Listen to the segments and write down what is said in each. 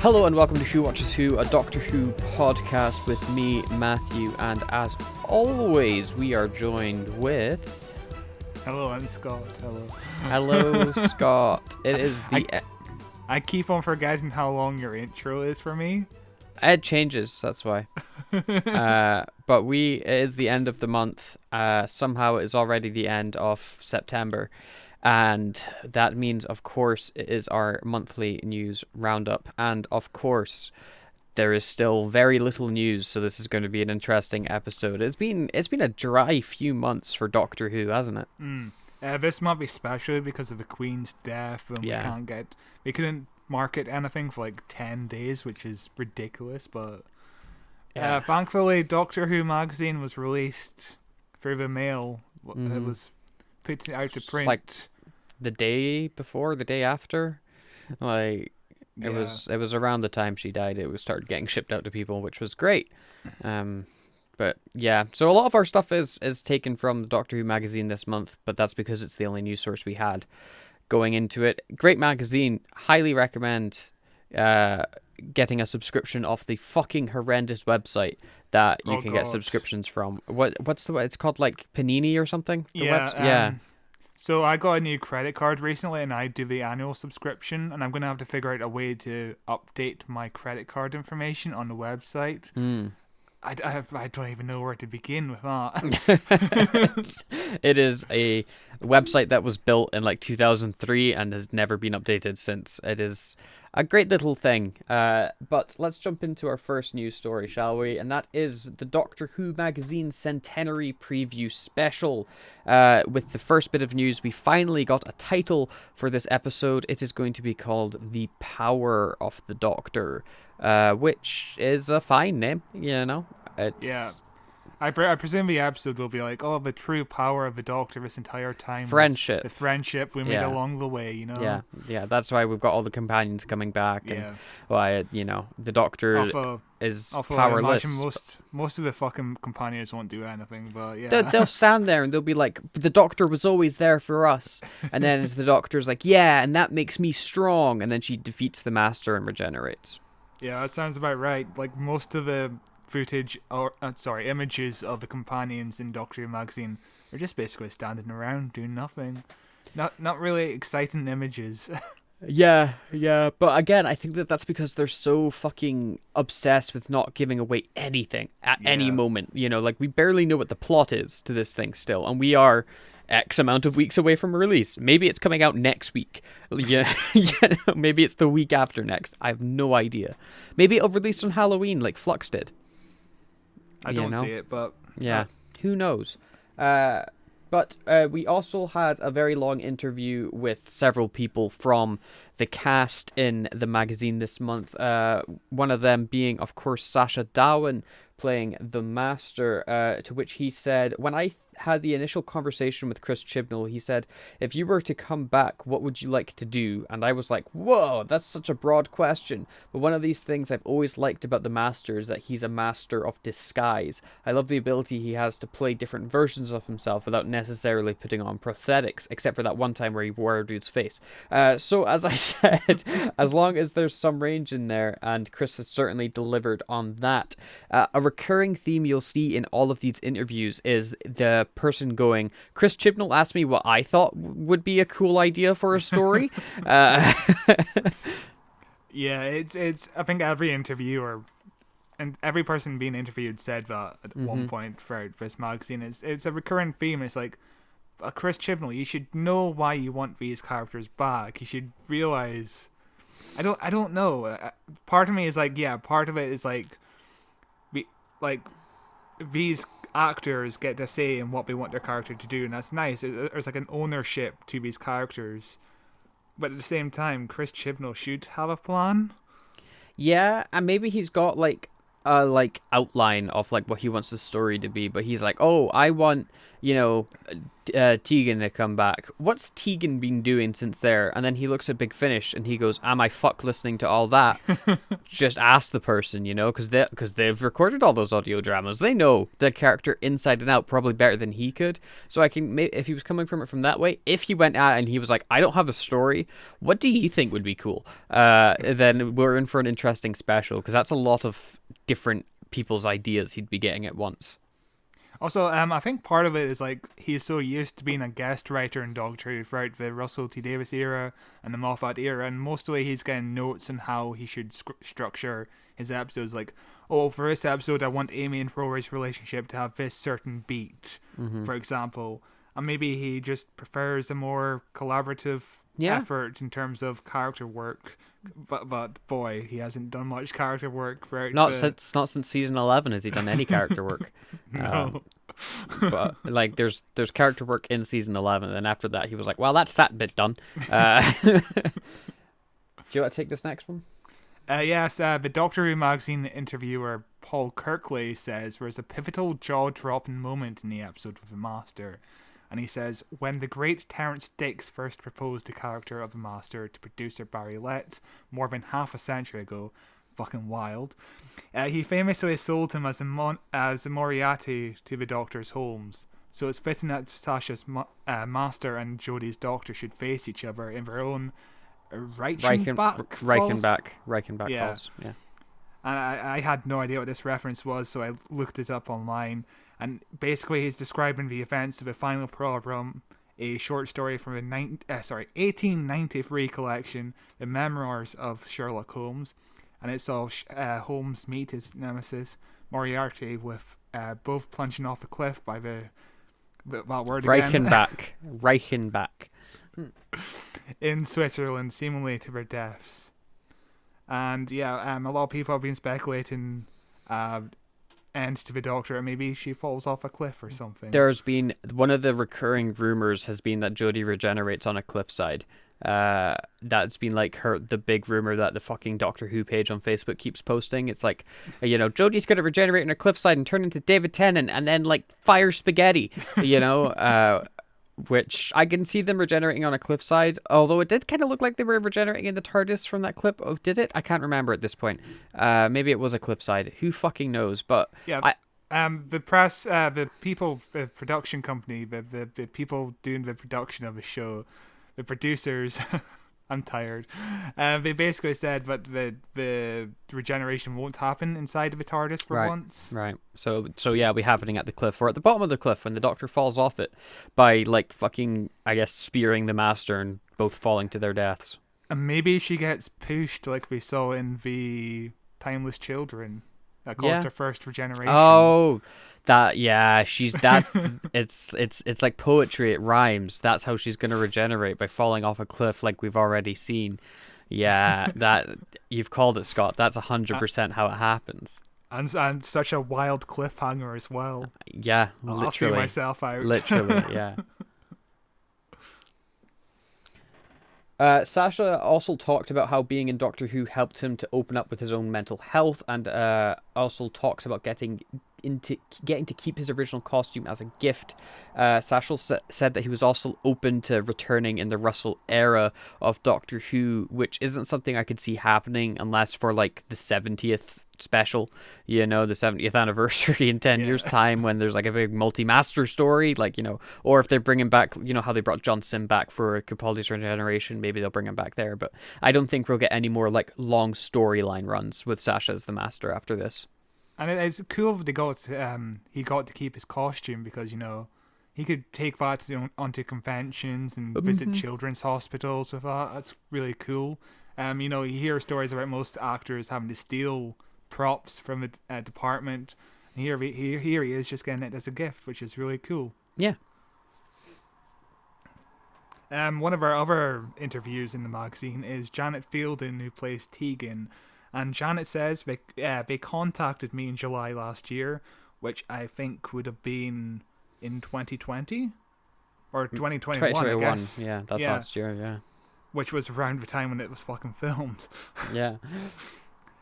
Hello and welcome to Who Watches Who, a Doctor Who podcast with me, Matthew, and as always, we are joined with... Hello, I'm Scott. Hello, Scott. It is the... I keep on forgetting how long your intro is for me. It changes, that's why. But it is the end of the month. Somehow it is already the end of September. And that means, of course, it is our monthly news roundup. And, of course, there is still very little news, so this is going to be an interesting episode. It's been a dry few months for Doctor Who, hasn't it? This might be special because of the Queen's death, and we couldn't market anything for like 10 days, which is ridiculous. But thankfully, Doctor Who magazine was released through the mail. Mm-hmm. It was put out to print like the day before, the day after, it was around the time she died. It was started getting shipped out to people, which was great. But yeah, so a lot of our stuff is taken from the Doctor Who magazine this month, but that's because it's the only news source we had going into it. Great magazine, highly recommend getting a subscription off the fucking horrendous website that you can get subscriptions from. What's the it's called, like Panini or something? So I got a new credit card recently, and I do the annual subscription, and I'm going to have to figure out a way to update my credit card information on the website. I don't even know where to begin with that. It is a website that was built in like 2003 and has never been updated since. It is a great little thing. But let's jump into our first news story, shall we? And that is the Doctor Who magazine Centenary preview special. With the first bit of news, we finally got a title for this episode. It is going to be called The Power of the Doctor, which is a fine name, you know. I presume the episode will be like, the true power of the Doctor this entire time. Friendship. The friendship we made along the way, you know? Yeah, that's why we've got all the companions coming back, and why, the Doctor is powerless. Most of the fucking companions won't do anything, but yeah. They'll stand there and they'll be like, the Doctor was always there for us. And then the Doctor's like, yeah, and that makes me strong. And then she defeats the Master and regenerates. Yeah, that sounds about right. Like, most of the images of the companions in Doctor Who magazine are just basically standing around doing nothing. Not really exciting images. Yeah, but again, I think that's because they're so fucking obsessed with not giving away anything at any moment. You know, like, we barely know what the plot is to this thing still, and we are X amount of weeks away from a release. Maybe it's coming out next week. Yeah, maybe it's the week after next. I have no idea. Maybe it'll release on Halloween like Flux did. I don't see it, but... Yeah, who knows? But we also had a very long interview with several people from the cast in the magazine this month. One of them being, of course, Sacha Dhawan playing the Master, to which he said, when I had the initial conversation with Chris Chibnall, he said, if you were to come back, what would you like to do? And I was like, whoa, that's such a broad question. But one of these things I've always liked about the Master is that he's a master of disguise. I love the ability he has to play different versions of himself without necessarily putting on prosthetics, except for that one time where he wore a dude's face. So as I said, as long as there's some range in there, and Chris has certainly delivered on that. A recurring theme you'll see in all of these interviews is the person going, Chris Chibnall asked me what I thought would be a cool idea for a story. Yeah, it's I think every interviewer and every person being interviewed said that at one point throughout this magazine. It's a recurring theme. It's like, Chris Chibnall, you should know why you want these characters back. You should realize, I don't know. Part of me is like, part of it is like these actors get to say in what they want their character to do, and that's nice. There's like an ownership to these characters, but at the same time, Chris Chibnall should have a plan. Yeah, and maybe he's got like a outline of like what he wants the story to be, but he's like, I want Tegan to come back. What's Tegan been doing since there? And then he looks at Big Finish and he goes, am I fuck listening to all that? Just ask the person, because they've recorded all those audio dramas. They know the character inside and out probably better than he could. So I can, if he was coming from it from that way, if he went out and he was like, I don't have a story, what do you think would be cool? Then we're in for an interesting special, because that's a lot of different people's ideas he'd be getting at once. Also, I think part of it is like he's so used to being a guest writer in Doctor Who throughout the Russell T Davies era and the Moffat era, and mostly he's getting notes on how he should structure his episodes. Like, oh, for this episode, I want Amy and Rory's relationship to have this certain beat, for example, and maybe he just prefers a more collaborative effort in terms of character work. But boy, he hasn't done much character work throughout. Not since season 11 has he done any character work. No. But like, there's character work in season 11, and after that, he was like, "Well, that's that bit done." Do you want to take this next one? Yes. The Doctor Who magazine interviewer Paul Kirkley says there was a pivotal jaw-dropping moment in the episode with the Master. And he says, when the great Terence Dicks first proposed the character of the Master to producer Barry Letts more than half a century ago, fucking wild, he famously sold him as a Moriarty to the Doctor's Holmes. So it's fitting that Sasha's Master and Jodie's Doctor should face each other in their own Reichenbach falls. Yeah. And I had no idea what this reference was, so I looked it up online. And basically, he's describing the events of the final problem, a short story from the 1893 collection, The Memoirs of Sherlock Holmes. And it saw Holmes meet his nemesis, Moriarty, with both plunging off a cliff by that word again. Reichenbach. In Switzerland, seemingly to their deaths. And yeah, a lot of people have been speculating end to the Doctor, and maybe she falls off a cliff or something. There's been one of the recurring rumors has been that Jodie regenerates on a cliffside. That's been like the big rumor that the fucking Doctor Who page on Facebook keeps posting. It's like, Jodie's gonna regenerate on a cliffside and turn into David Tennant and then like fire spaghetti, which I can see them regenerating on a cliffside, although it did kind of look like they were regenerating in the TARDIS from that clip. Oh, did it? I can't remember at this point. Maybe it was a cliffside. Who fucking knows? But yeah, the press, the people, the production company, the people doing the production of the show, the producers, I'm tired. They basically said that the regeneration won't happen inside of the TARDIS for once. Right. So yeah, we happening at the cliff or at the bottom of the cliff when the Doctor falls off it by like fucking, I guess, spearing the Master and both falling to their deaths. And maybe she gets pushed like we saw in the Timeless Children. That caused her first regeneration. Oh, it's like poetry. It rhymes. That's how she's gonna regenerate, by falling off a cliff, like we've already seen. Yeah, that you've called it, Scott. That's 100% how it happens. And such a wild cliffhanger as well. Yeah, literally. I'll see myself out. Literally, yeah. Sasha also talked about how being in Doctor Who helped him to open up with his own mental health, and also talks about getting to keep his original costume as a gift. Sasha said that he was also open to returning in the Russell era of Doctor Who, which isn't something I could see happening unless for like the 70th special, the 70th anniversary in 10 years time, when there's like a big multi-master story, or if they're bringing back, how they brought John Sim back for Capaldi's regeneration, maybe they'll bring him back there. But I don't think we'll get any more like long storyline runs with Sasha as the Master after this. And it's cool that he got to keep his costume, because he could take that onto conventions and visit children's hospitals with that. That's really cool. You hear stories about most actors having to steal props from a department. And here he is just getting it as a gift, which is really cool. Yeah. One of our other interviews in the magazine is Janet Fielding, who plays Tegan. And Janet says they contacted me in July last year, which I think would have been in 2020 or 2021. 2021, I guess. Yeah, that's last year, yeah. Which was around the time when it was fucking filmed. Yeah.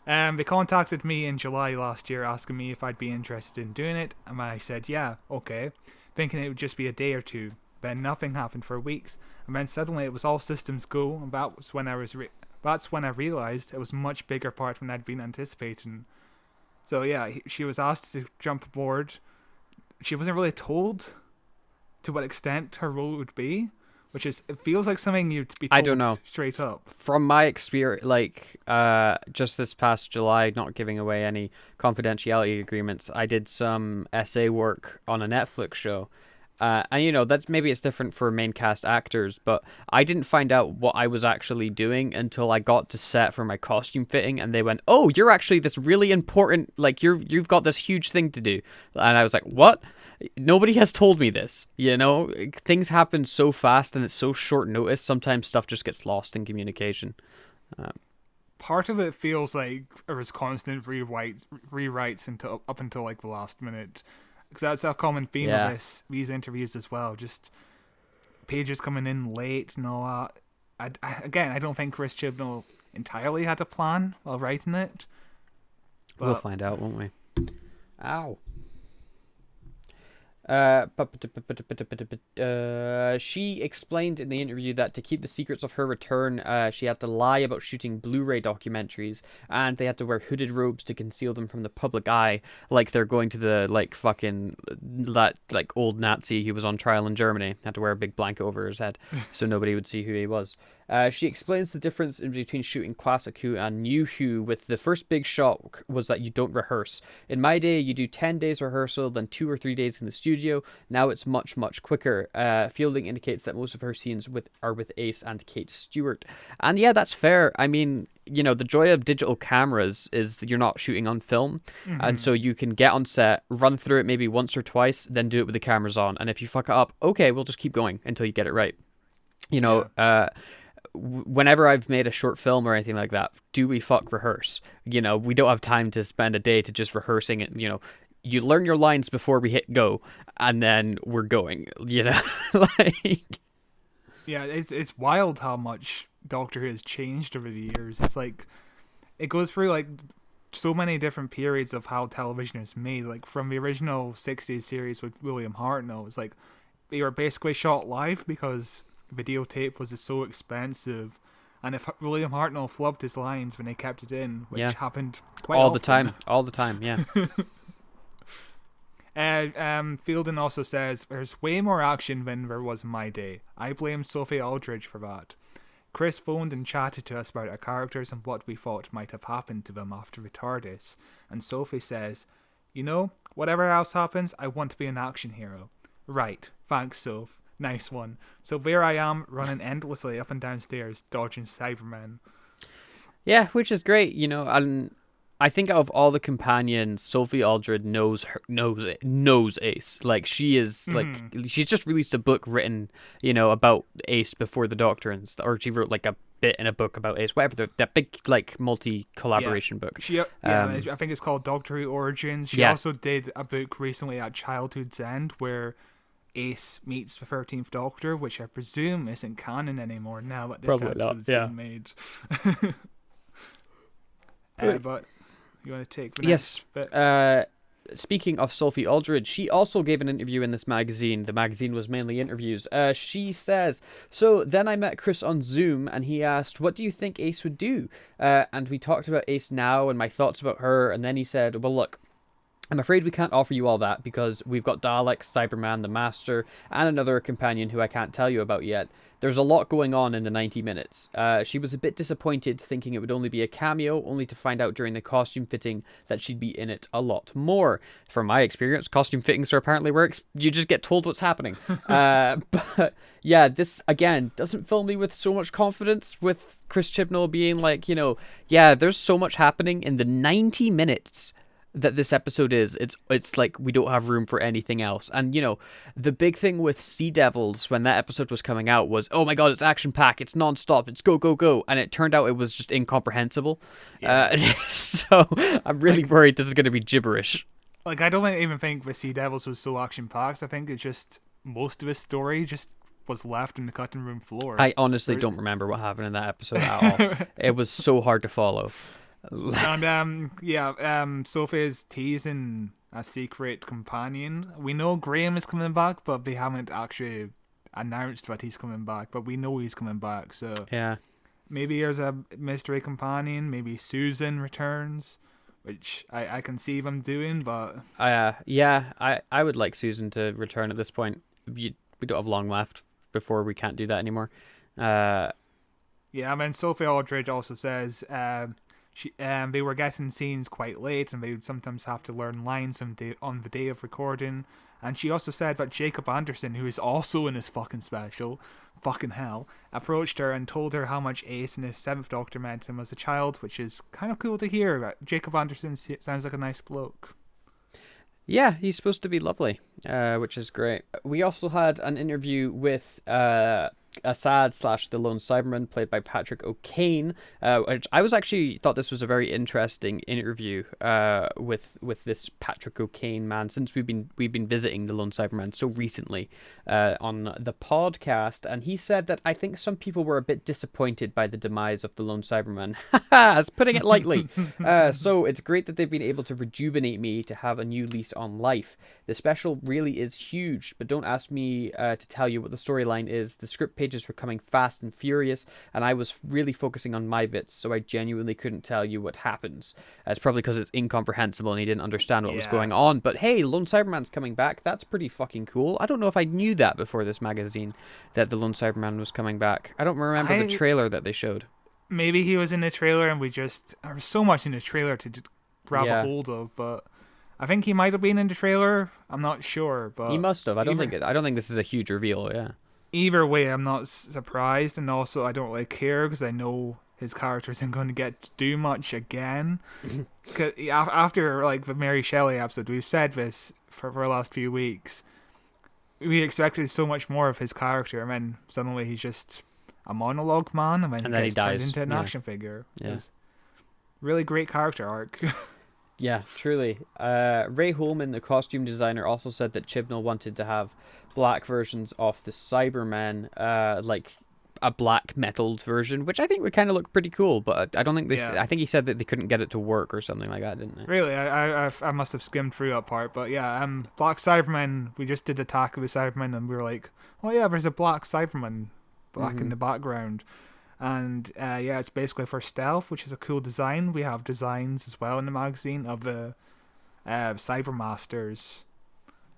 They contacted me in July last year asking me if I'd be interested in doing it, and I said, yeah, okay. thinking it would just be a day or two. Then nothing happened for weeks, and then suddenly it was all systems go, and that's when I realized it was a much bigger part than I'd been anticipating. So yeah, she was asked to jump aboard. She wasn't really told to what extent her role would be, which is, it feels like something you'd be told I don't know. Straight up. From my experience, like, just this past July, not giving away any confidentiality agreements, I did some essay work on a Netflix show. And, you know, that's maybe it's different for main cast actors, but I didn't find out what I was actually doing until I got to set for my costume fitting, and they went, "Oh, you're actually this really important, like, you've got this huge thing to do." And I was like, "What? Nobody has told me this." You know, things happen so fast and it's so short notice. Sometimes stuff just gets lost in communication. Part of it feels like there was constant rewrites until up until like the last minute. Because that's a common theme of these interviews as well. Just pages coming in late and all that. I don't think Chris Chibnall entirely had a plan while writing it. We'll find out, won't we? Ow. She explained in the interview that to keep the secrets of her return, she had to lie about shooting Blu-ray documentaries, and they had to wear hooded robes to conceal them from the public eye, like they're going to that old Nazi who was on trial in Germany. Had to wear a big blanket over his head so nobody would see who he was. She explains the difference in between shooting classic Who and new Who, with the first big shock was that you don't rehearse. In my day, you do 10 days rehearsal, then 2 or 3 days in the studio. Now it's much, much quicker. Fielding indicates that most of her scenes are with Ace and Kate Stewart. And yeah, that's fair. I mean, you know, the joy of digital cameras is you're not shooting on film. Mm-hmm. And so you can get on set, run through it maybe once or twice, then do it with the cameras on. And if you fuck it up, okay, we'll just keep going until you get it right. You know, whenever I've made a short film or anything like that, do we rehearse? You know, we don't have time to spend a day to just rehearsing it. You know, you learn your lines before we hit go, and then we're going, you know. Yeah, it's wild how much Doctor Who has changed over the years. It's like it goes through like so many different periods of how television is made. Like from the original 60s series with William Hartnell, it's like they were basically shot live because videotape was so expensive, and if William Hartnell flubbed his lines when they kept it in, which happened quite all often. all the time, yeah. Fielding also says there's way more action than there was in my day. I blame Sophie Aldridge for that. Chris phoned and chatted to us about our characters and what we thought might have happened to them after the TARDIS, and Sophie says, "You know, whatever else happens, I want to be an action hero." Right, thanks, Soph. Nice one. So there I am, running endlessly up and down stairs, dodging Cybermen. Yeah, which is great, you know. And I think out of all the companions, Sophie Aldred knows Ace. Like she is like she's just released a book written, you know, about Ace before the Doctor, and or she wrote like a bit in a book about Ace, whatever, that big like multi-collaboration book. I think it's called Doctor Who Origins. She also did a book recently at Childhood's End where Ace meets the 13th Doctor, which I presume isn't canon anymore now that this episode's been made. But you want to take the next bit? Speaking of Sophie Aldred, she also gave an interview in this magazine. The magazine was mainly interviews. She says, "So then I met Chris on Zoom and he asked, 'What do you think Ace would do?' And we talked about Ace now and my thoughts about her. And then he said, 'Well, look, I'm afraid we can't offer you all that because we've got Dalek, Cyberman, the Master, and another companion who I can't tell you about yet. There's a lot going on in the 90 minutes. She was a bit disappointed, thinking it would only be a cameo, only to find out during the costume fitting that she'd be in it a lot more. From my experience, costume fittings are apparently where you just get told what's happening. But yeah, this, again, doesn't fill me with so much confidence with Chris Chibnall being like, you know, yeah, there's so much happening in the 90 minutes that this episode is. It's like we don't have room for anything else. And you know, the big thing with Sea Devils when that episode was coming out was, oh my god, it's action packed, it's non-stop, it's go go go, and it turned out it was just incomprehensible. So I'm really worried this is going to be gibberish. Like, I don't even think the Sea Devils was so action packed. I think it's just most of his story just was left in the cutting room floor. I honestly don't remember what happened in that episode at all. It was so hard to follow. And Sophie is teasing a secret companion. We know Graham is coming back, but they haven't actually announced that he's coming back. But we know he's coming back, so Yeah. maybe there's a mystery companion. Maybe Susan returns, which I can see them doing. But Yeah, I would like Susan to return at this point. We don't have long left before we can't do that anymore. yeah, I mean, Sophie Aldridge also says they were getting scenes quite late, and they would sometimes have to learn lines on the day of recording. And she also said that Jacob Anderson, who is also in this fucking special, fucking hell, approached her and told her how much Ace and his Seventh Doctor meant to him as a child, which is kind of cool to hear. Jacob Anderson sounds like a nice bloke. Yeah, he's supposed to be lovely, which is great. We also had an interview with Assad / the Lone Cyberman, played by Patrick O'Kane, which I was actually thought this was a very interesting interview with this Patrick O'Kane man, since we've been visiting the Lone Cyberman so recently on the podcast, and he said that I think some people were a bit disappointed by the demise of the Lone Cyberman. As putting it lightly. So it's great that they've been able to rejuvenate me to have a new lease on life. The special really is huge, but don't ask me to tell you what the storyline is. The script pages were coming fast and furious, and I was really focusing on my bits, so I genuinely couldn't tell you what happens. It's probably because it's incomprehensible and he didn't understand what was going on. But hey, Lone Cyberman's coming back. That's pretty fucking cool. I don't know if I knew that before this magazine, that the Lone Cyberman was coming back. I don't remember the trailer that they showed. Maybe he was in the trailer and there was so much in the trailer to grab a hold of, but I think he might have been in the trailer. I'm not sure, but he must have. I don't think this is a huge reveal. Yeah. Either way, I'm not surprised, and also I don't really care because I know his character isn't going to get to do much again. Cause after like the Mary Shelley episode, we've said this for the last few weeks. We expected so much more of his character, and then suddenly he's just a monologue man, and then he dies into an action figure. Yeah. Really great character arc. Yeah, truly. Ray Holman, the costume designer, also said that Chibnall wanted to have black versions of the Cybermen, like a black metalled version, which I think would kind of look pretty cool, but I don't think I think he said that they couldn't get it to work or something like that, didn't they? Really? I must have skimmed through that part, but yeah, black Cybermen, we just did Attack of the Cybermen, and we were like, oh yeah, there's a black Cyberman in the background. And it's basically for stealth, which is a cool design. We have designs as well in the magazine of the Cybermasters.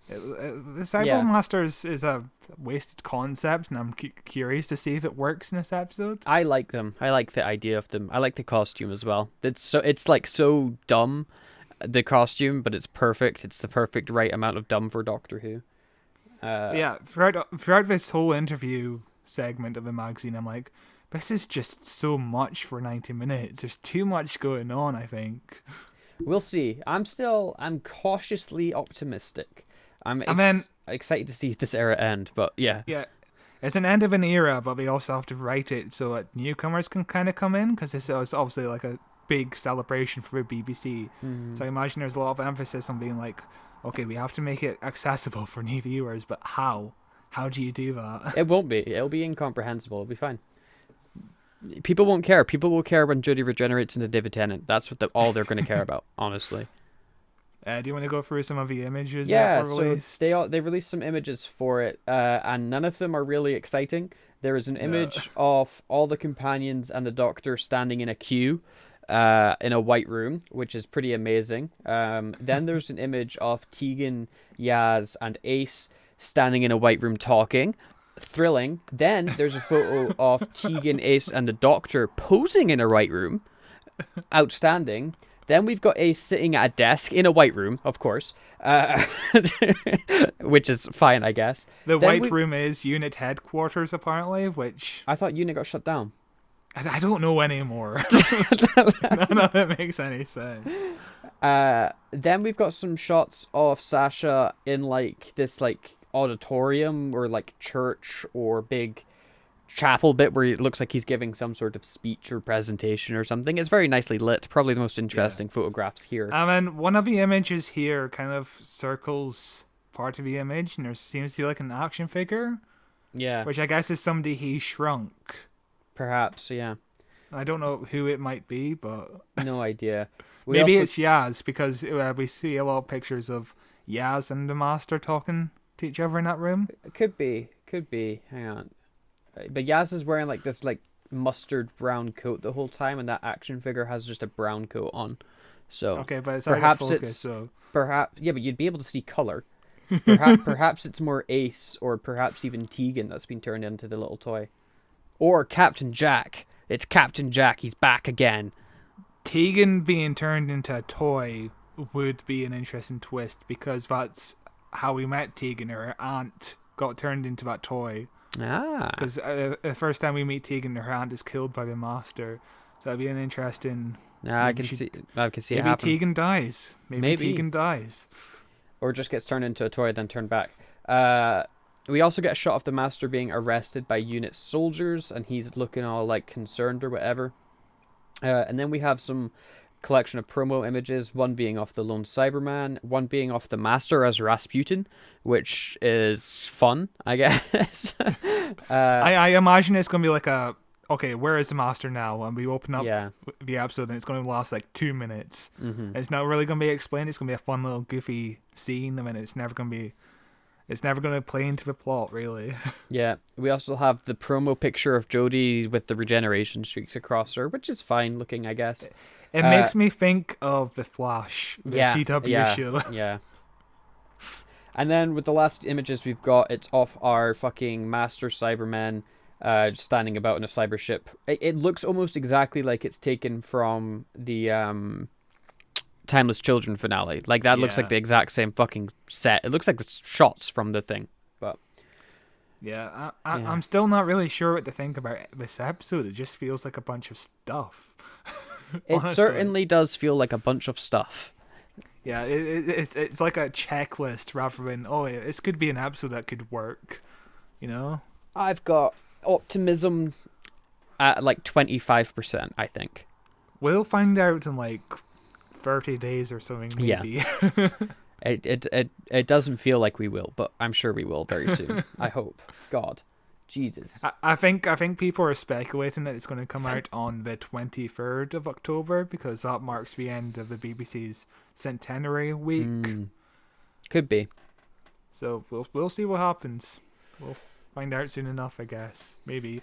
The Cybermasters is a wasted concept, and I'm curious to see if it works in this episode. I like them. I like the idea of them. I like the costume as well. It's like so dumb, the costume, but it's perfect. It's the perfect right amount of dumb for Doctor Who. Throughout this whole interview segment of the magazine, I'm like, this is just so much for 90 minutes. There's too much going on, I think. We'll see. I'm cautiously optimistic. I'm excited to see this era end, but yeah. Yeah. It's an end of an era, but they also have to write it so that newcomers can kind of come in, because this is obviously like a big celebration for the BBC. So I imagine there's a lot of emphasis on being like, okay, we have to make it accessible for new viewers, but how? How do you do that? It won't be. It'll be incomprehensible. It'll be fine. People won't care. People will care when Jodie regenerates into David Tennant. That's what all they're going to care about, honestly. Do you want to go through some of the images? Yeah, so they released some images for it, and none of them are really exciting. There is an image of all the companions and the Doctor standing in a queue in a white room, which is pretty amazing. Then there's an image of Tegan, Yaz, and Ace standing in a white room talking. Thrilling. Then there's a photo of Tegan, Ace, and the Doctor posing in a white room. Outstanding. Then we've got Ace sitting at a desk in a white room, of course, which is fine, I guess. The white room is unit headquarters, apparently, which... I thought unit got shut down. I don't know anymore. None of it makes any sense. Then we've got some shots of Sasha in like this like auditorium or like church or big chapel bit where it looks like he's giving some sort of speech or presentation or something. It's very nicely lit. Probably the most interesting photographs here. One of the images here kind of circles part of the image, and there seems to be like an action figure. Yeah. Which I guess is somebody he shrunk. Perhaps, yeah. I don't know who it might be, but... No idea. Maybe it's Yaz, because we see a lot of pictures of Yaz and the Master talking to each other in that room. Could be. Hang on. But Yaz is wearing like this like mustard brown coat the whole time, and that action figure has just a brown coat on. So okay, but it's perhaps out of focus, it's so yeah, but you'd be able to see color. Perhaps it's more Ace, or perhaps even Tegan that's been turned into the little toy, or Captain Jack. It's Captain Jack. He's back again. Tegan being turned into a toy would be an interesting twist, because that's how we met Tegan. Her aunt got turned into that toy. Because the first time we meet Tegan, her aunt is killed by the Master. So that'd be an interesting. I can see it happen. Maybe Tegan dies. Maybe Tegan dies. Or just gets turned into a toy, then turned back. We also get a shot of the Master being arrested by unit soldiers, and he's looking all like concerned or whatever. And then we have some collection of promo images, one being off the lone Cyberman, one being off the Master as Rasputin, which is fun, I guess. I imagine it's going to be like okay, where is the Master now? And we open up the episode, and it's going to last like 2 minutes. Mm-hmm. It's not really going to be explained. It's going to be a fun little goofy scene. I mean, it's never going to play into the plot, really. Yeah, we also have the promo picture of Jodie with the regeneration streaks across her, which is fine looking, I guess. It makes me think of The Flash, the CW show. Yeah. And then with the last images we've got, it's off our fucking Master Cybermen standing about in a cyber ship. It looks almost exactly like it's taken from the Timeless Children finale. Like, that looks like the exact same fucking set. It looks like it's shots from the thing. But yeah, I'm still not really sure what to think about this episode. It just feels like a bunch of stuff. It certainly does feel like a bunch of stuff. Yeah, it's like a checklist rather than, this could be an episode that could work, you know? I've got optimism at like 25%, I think. We'll find out in like 30 days or something, maybe. Yeah. It doesn't feel like we will, but I'm sure we will very soon. I hope. God. Jesus. I think people are speculating that it's going to come out on the 23rd of October, because that marks the end of the BBC's Centenary week. Could be. So we'll see what happens. We'll find out soon enough, I guess. Maybe.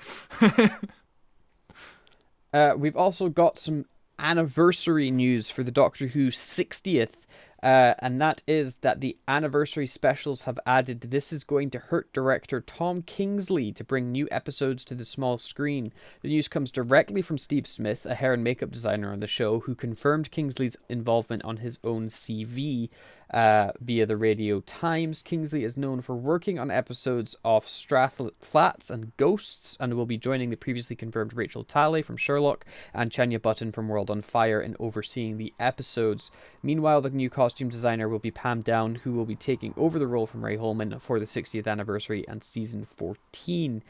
We've also got some anniversary news for the Doctor Who 60th. And that is that the anniversary specials have added "This Is Going to Hurt" director Tom Kingsley to bring new episodes to the small screen. The news comes directly from Steve Smith, a hair and makeup designer on the show, who confirmed Kingsley's involvement on his own CV via the Radio Times. Kingsley is known for working on episodes of Strathclyde Flats and Ghosts, and will be joining the previously confirmed Rachel Talley from Sherlock and Chenya Button from World on Fire in overseeing the episodes. Meanwhile, the new costume designer will be Pam Down, who will be taking over the role from Ray Holman for the 60th anniversary and season 14.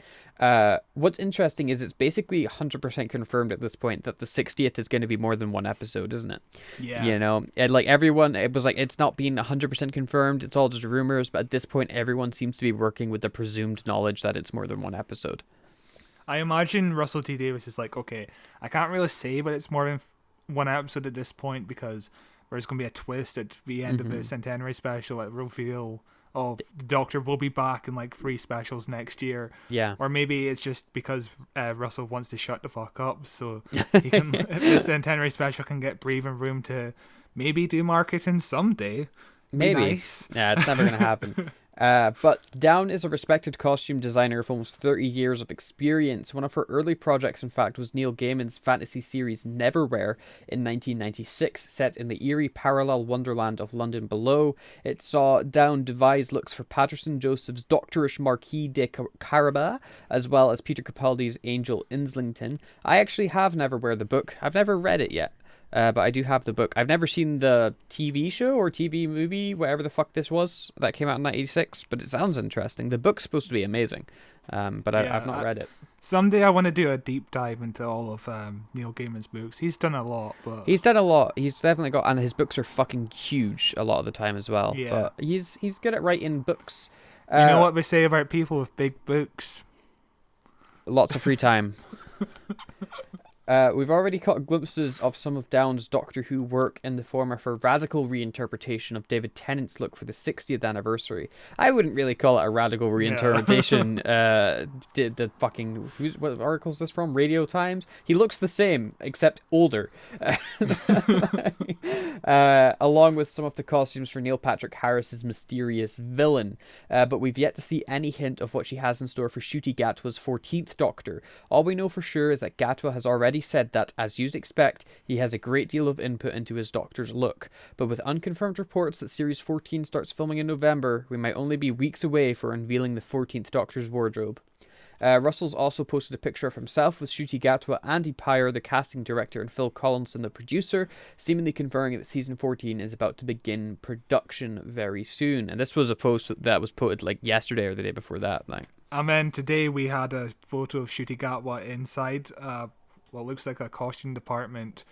What's interesting is it's basically 100% confirmed at this point that the 60th is going to be more than one episode, isn't it? Yeah. You know, and like everyone, it was like, it's not being 100% confirmed, it's all just rumors, but at this point everyone seems to be working with the presumed knowledge that it's more than one episode. I imagine Russell T Davies is like, okay, I can't really say but it's more than one episode at this point, because there's going to be a twist at the end of the Centenary special that will reveal, the Doctor will be back in like 3 specials next year. Yeah. Or maybe it's just because Russell wants to shut the fuck up, so he can, the Centenary special can get breathing room to maybe do marketing someday. Maybe. Nice. Yeah, it's never going to happen. But Down is a respected costume designer with almost 30 years of experience. One of her early projects, in fact, was Neil Gaiman's fantasy series Neverwhere in 1996, set in the eerie parallel wonderland of London Below. It saw Down devise looks for Patterson Joseph's doctorish Marquis de Carabas, as well as Peter Capaldi's Angel Islington. I actually have Neverwhere, the book. I've never read it yet. But I do have the book. I've never seen the TV show or TV movie, whatever the fuck this was, that came out in 1986, but it sounds interesting. The book's supposed to be amazing, but I've not read it. Someday I want to do a deep dive into all of Neil Gaiman's books. He's done a lot. He's done a lot. He's definitely got, and his books are fucking huge a lot of the time as well. Yeah. But he's good at writing books. You know what they say about people with big books? Lots of free time. We've already caught glimpses of some of Down's Doctor Who work in the form of her radical reinterpretation of David Tennant's look for the 60th anniversary. I wouldn't really call it a radical reinterpretation. The fucking... what article is this from? Radio Times? He looks the same, except older. Along with some of the costumes for Neil Patrick Harris's mysterious villain. But we've yet to see any hint of what she has in store for Ncuti Gatwa's 14th Doctor. All we know for sure is that Gatwa has already said that, as you'd expect, he has a great deal of input into his Doctor's look. But with unconfirmed reports that Series 14 starts filming in November, we might only be weeks away for unveiling the 14th Doctor's wardrobe. Russell's also posted a picture of himself with Ncuti Gatwa, Andy Pyer, the casting director, and Phil Collinson, the producer, seemingly confirming that Season 14 is about to begin production very soon. And this was a post that was posted like yesterday or the day before that. Like, And then today we had a photo of Ncuti Gatwa inside what looks like a costume department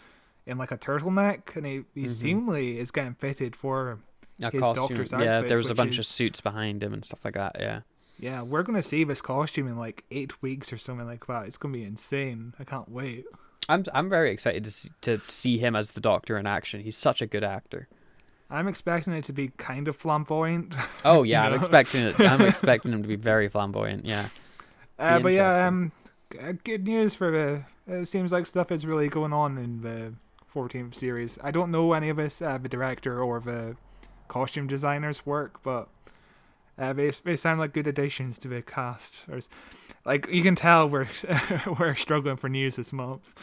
in like a turtleneck, and he seemingly is getting fitted for his Doctor's outfit. Yeah, there was a bunch of suits behind him and stuff like that, yeah. Yeah, we're going to see this costume in like 8 weeks or something like that. It's going to be insane. I can't wait. I'm very excited to see him as the Doctor in action. He's such a good actor. I'm expecting it to be kind of flamboyant. Oh yeah, I'm expecting him to be very flamboyant. Yeah. But yeah, good news for the. It seems like stuff is really going on in the 14th series. I don't know any of this, the director or the costume designers' work, but they sound like good additions to the cast. Like, you can tell we're struggling for news this month.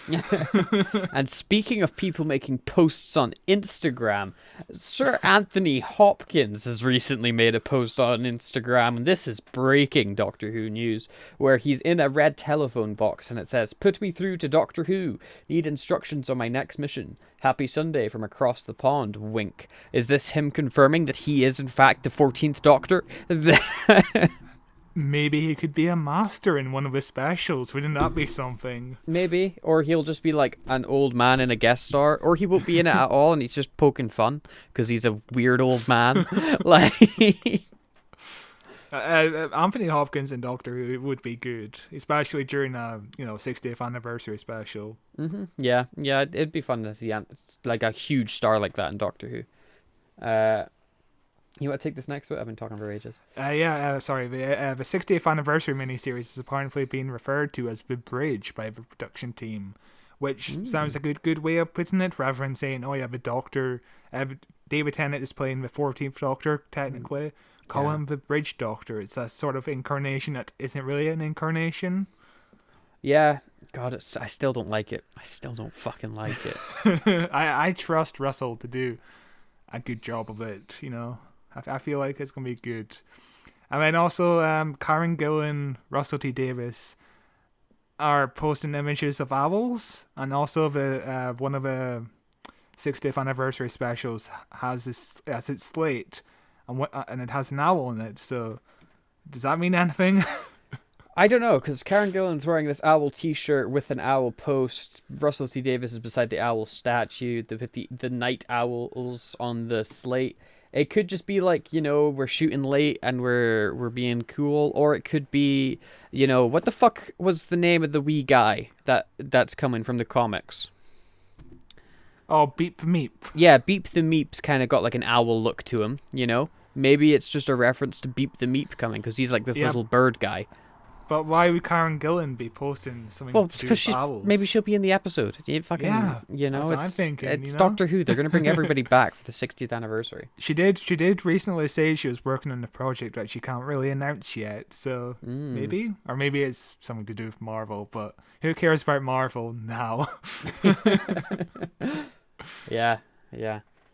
And speaking of people making posts on Instagram, Sir Anthony Hopkins has recently made a post on Instagram, and this is breaking Doctor Who news, where he's in a red telephone box and it says, "Put me through to Doctor Who. Need instructions on my next mission. Happy Sunday from across the pond, wink." Is this him confirming that he is in fact the 14th Doctor? Maybe he could be a master in one of the specials. Wouldn't that be something? Maybe. Or he'll just be like an old man in a guest star. Or he won't be in it at all and he's just poking fun because he's a weird old man. Like... Anthony Hopkins in Doctor Who would be good, especially during a 60th anniversary special. Yeah, it'd be fun to see like a huge star like that in Doctor Who. You want to take this next one? I've been talking for ages. Sorry. The 60th anniversary miniseries is apparently being referred to as The Bridge by the production team, which sounds like a good way of putting it, rather than saying, oh yeah, the Doctor, David Tennant is playing the 14th Doctor, technically. Call him the Bridge Doctor. It's a sort of incarnation that isn't really an incarnation. Yeah. God, I still don't like it. I still don't fucking like it. I trust Russell to do a good job of it, I feel like it's going to be good. And then also, Karen Gillan, Russell T. Davis are posting images of owls, and also the one of the 60th anniversary specials has its slate, and it has an owl in it. So, does that mean anything? I don't know, because Karen Gillan's wearing this owl t-shirt with an owl post. Russell T. Davis is beside the owl statue, the night owls on the slate. It could just be like, we're shooting late and we're being cool, or it could be, what the fuck was the name of the wee guy that's coming from the comics? Oh, Beep the Meep. Yeah, Beep the Meep's kind of got like an owl look to him, Maybe it's just a reference to Beep the Meep coming, because he's like this little bird guy. But why would Karen Gillan be posting something to do with owls? Maybe she'll be in the episode. That's what I'm thinking. It's Doctor Who. They're going to bring everybody back for the 60th anniversary. She did recently say she was working on a project that she can't really announce yet. So maybe it's something to do with Marvel. But who cares about Marvel now? Yeah.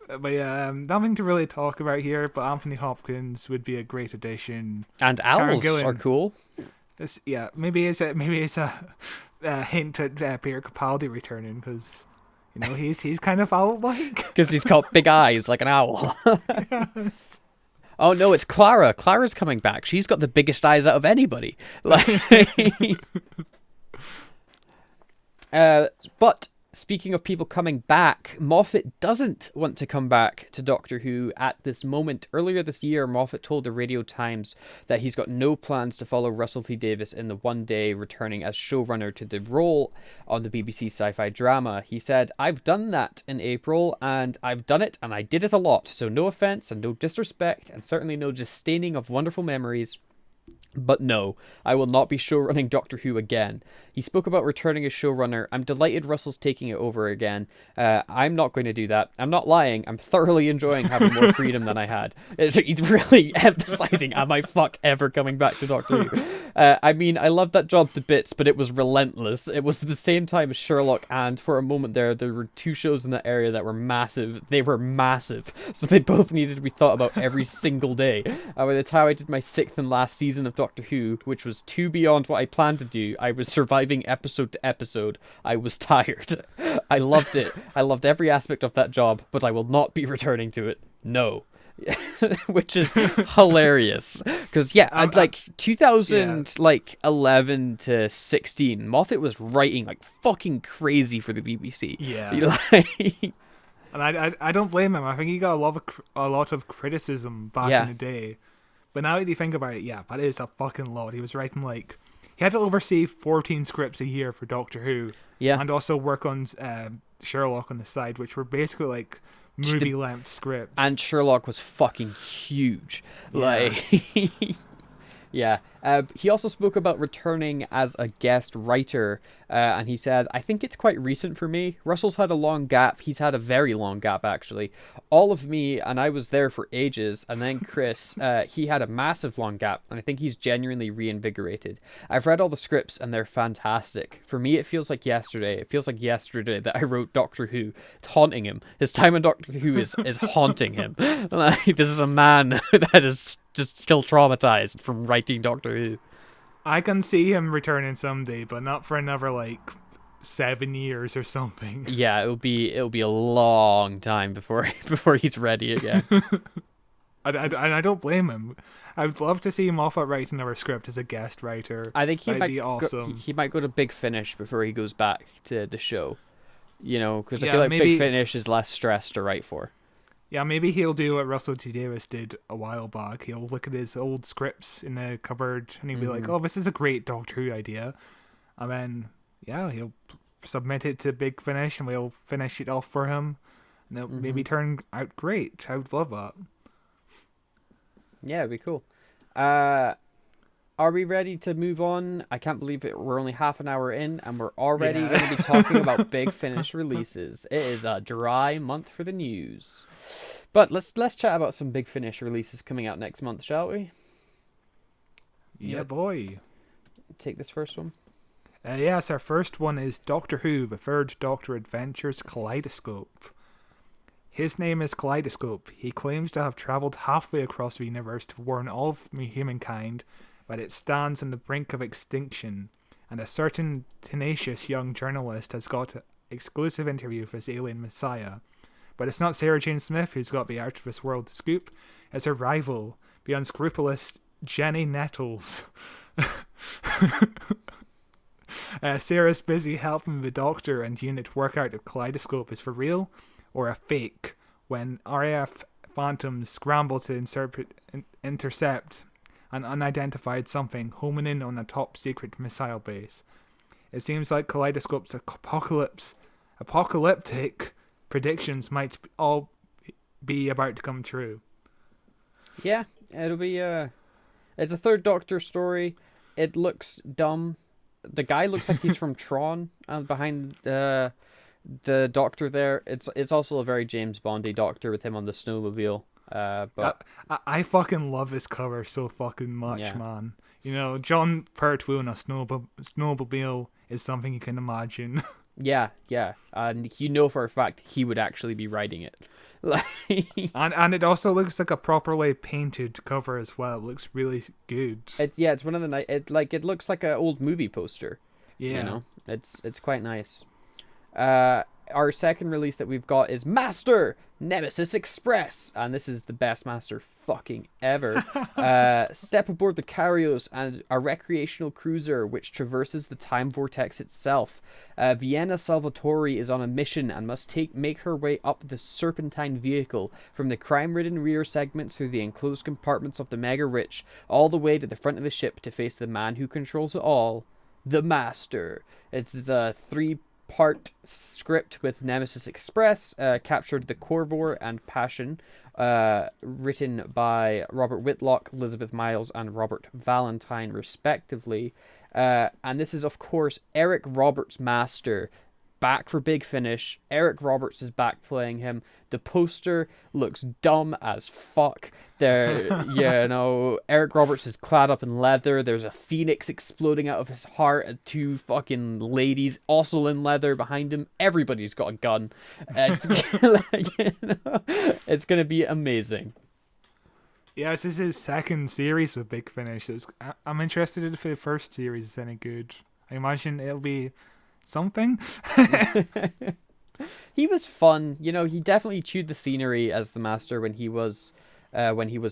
But yeah, nothing to really talk about here. But Anthony Hopkins would be a great addition. And owls are cool. Maybe it's a hint at Peter Capaldi returning, because he's kind of owl-like. Because he's got big eyes like an owl. Yes. Oh no, it's Clara. Clara's coming back. She's got the biggest eyes out of anybody. But Speaking of people coming back, Moffat doesn't want to come back to Doctor Who at this moment. Earlier this year, Moffat told the Radio Times that he's got no plans to follow Russell T Davies in the one day returning as showrunner to the role on the BBC sci-fi drama. He said, "I've done that in April, and I've done it, and I did it a lot, so no offence and no disrespect, and certainly no disdaining of wonderful memories. But no, I will not be showrunning Doctor Who again." He spoke about returning as showrunner. "I'm delighted Russell's taking it over again. I'm not going to do that. I'm not lying. I'm thoroughly enjoying having more freedom than I had." He's really emphasizing, am I ever coming back to Doctor Who? I mean, I loved that job to bits, but it was relentless. It was the same time as Sherlock, and for a moment there were two shows in that area that were massive. They were massive, so they both needed to be thought about every single day. By the time I did my 6th and last season of Doctor Who, which was 2 beyond what I planned to do, I was surviving episode to episode. I was tired. I loved it. I loved every aspect of that job, but I will not be returning to it. No. Which is hilarious. Because, yeah, like 2011 to 16, Moffat was writing like fucking crazy for the BBC. Yeah. And I don't blame him. I think he got a lot of criticism back in the day. But now that you think about it, yeah, that is a fucking lot. He was writing he had to oversee 14 scripts a year for Doctor Who. Yeah. And also work on Sherlock on the side, which were basically like movie-length scripts. And Sherlock was fucking huge. Yeah. Yeah. He also spoke about returning as a guest writer, and he said, "I think it's quite recent for me. Russell's had a long gap. He's had a very long gap, actually. All of me, and I was there for ages, and then Chris, he had a massive long gap, and I think he's genuinely reinvigorated. I've read all the scripts, and they're fantastic. For me, it feels like yesterday. It feels like yesterday that I wrote Doctor Who. It's haunting him. His time on Doctor Who is haunting him. This is a man that is just still traumatized from writing Doctor Who." I can see him returning someday, but not for another 7 years or something. Yeah, it'll be a long time before he's ready again. I don't blame him. I'd love to see Moffat write another script as a guest writer. I think That'd be awesome. He might go to Big Finish before he goes back to the show. Because I Yeah, feel like maybe- Big Finish is less stress to write for. Yeah, maybe he'll do what Russell T Davies did a while back. He'll look at his old scripts in the cupboard and he'll be like, "Oh, this is a great Doctor Who idea," and then he'll submit it to Big Finish and we'll finish it off for him, and it'll maybe turn out great. I would love that. Yeah, it'd be cool. Are we ready to move on? I can't believe it. We're only half an hour in, and we're already going to be talking about Big Finish releases. It is a dry month for the news, but let's chat about some Big Finish releases coming out next month, shall we? Yeah, boy. Take this first one. Yes, our first one is Doctor Who: The Third Doctor Adventures Kaleidoscope. His name is Kaleidoscope. He claims to have travelled halfway across the universe to warn all of humankind that it stands on the brink of extinction, and a certain tenacious young journalist has got an exclusive interview with this alien messiah. But it's not Sarah Jane Smith who's got the out of this world scoop, it's her rival, the unscrupulous Jenny Nettles. Sarah's busy helping the Doctor and unit work out if Kaleidoscope is for real or a fake when RAF Phantoms scramble to intercept an unidentified something homing in on a top secret missile base. It seems like Kaleidoscope's apocalyptic predictions might all be about to come true. Yeah, it'll be it's a Third Doctor story. It looks dumb. The guy looks like he's from Tron, behind the Doctor there. It's also a very James Bondy Doctor with him on the snowmobile. But I fucking love this cover so fucking much, man. John Pertwee on a snowmobile is something you can imagine. Yeah, and for a fact he would actually be writing it. and it also looks like a properly painted cover as well. It looks really good. It's one of the it looks like an old movie poster. Yeah, it's quite nice. our second release that we've got is Master Nemesis Express, and this is the best Master fucking ever. Step aboard the Carios and a recreational cruiser which traverses the time vortex itself. Vienna Salvatore is on a mission and must make her way up the serpentine vehicle from the crime-ridden rear segments through the enclosed compartments of the mega rich, all the way to the front of the ship to face the man who controls it all, the Master. It's a 3-part script with Nemesis Express, captured the Corvor and Passion, written by Robert Whitlock, Elizabeth Miles, and Robert Valentine, respectively. And this is, of course, Eric Roberts' Master, back for Big Finish. Eric Roberts is back playing him. The poster looks dumb as fuck. Eric Roberts is clad up in leather. There's a phoenix exploding out of his heart, and 2 fucking ladies also in leather behind him. Everybody's got a gun. It's gonna be amazing. Yes, this is his second series with Big Finish. I'm interested if the first series is any good. I imagine it'll be something. He was fun, he definitely chewed the scenery as the Master when he was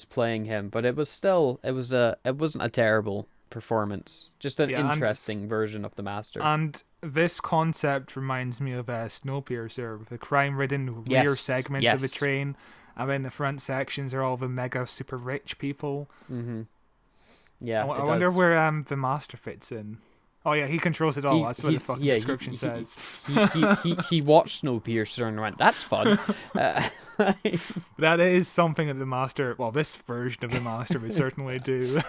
playing him, but it wasn't a terrible performance, just an interesting version of the Master. And this concept reminds me of Snowpiercer, with the crime-ridden rear segments of the train, and then the front sections are all the mega super rich people. Yeah, I wonder where the Master fits in. Oh yeah, he controls it all. That's what the fucking description says. He watched Snowpiercer and went, "That's fun." That is something that the Master, well, this version of the Master would certainly do.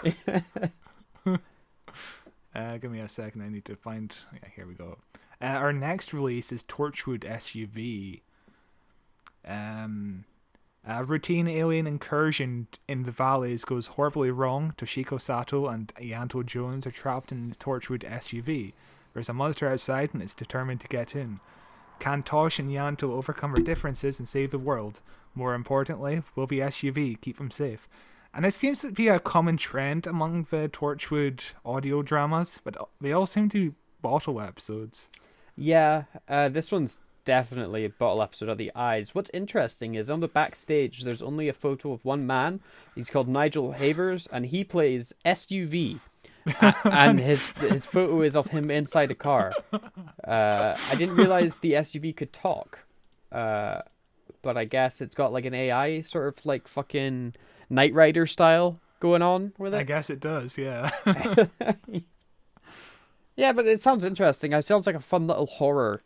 Give me a second. I need to find. Yeah, here we go. Our next release is Torchwood SUV. A routine alien incursion in the valleys goes horribly wrong. Toshiko Sato and Ianto Jones are trapped in the Torchwood SUV. There's a monster outside and it's determined to get in. Can Tosh and Ianto overcome their differences and save the world? More importantly, will the SUV keep them safe? And it seems to be a common trend among the Torchwood audio dramas, but they all seem to be bottle episodes. Yeah, this one's definitely a bottle episode of the eyes. What's interesting is on the backstage there's only a photo of one man. He's called Nigel Havers and he plays SUV. And his photo is of him inside a car. I didn't realize the SUV could talk. But I guess it's got like an AI sort of like fucking Knight Rider style going on with it. I guess it does, yeah. Yeah, but it sounds interesting. It sounds like a fun little horror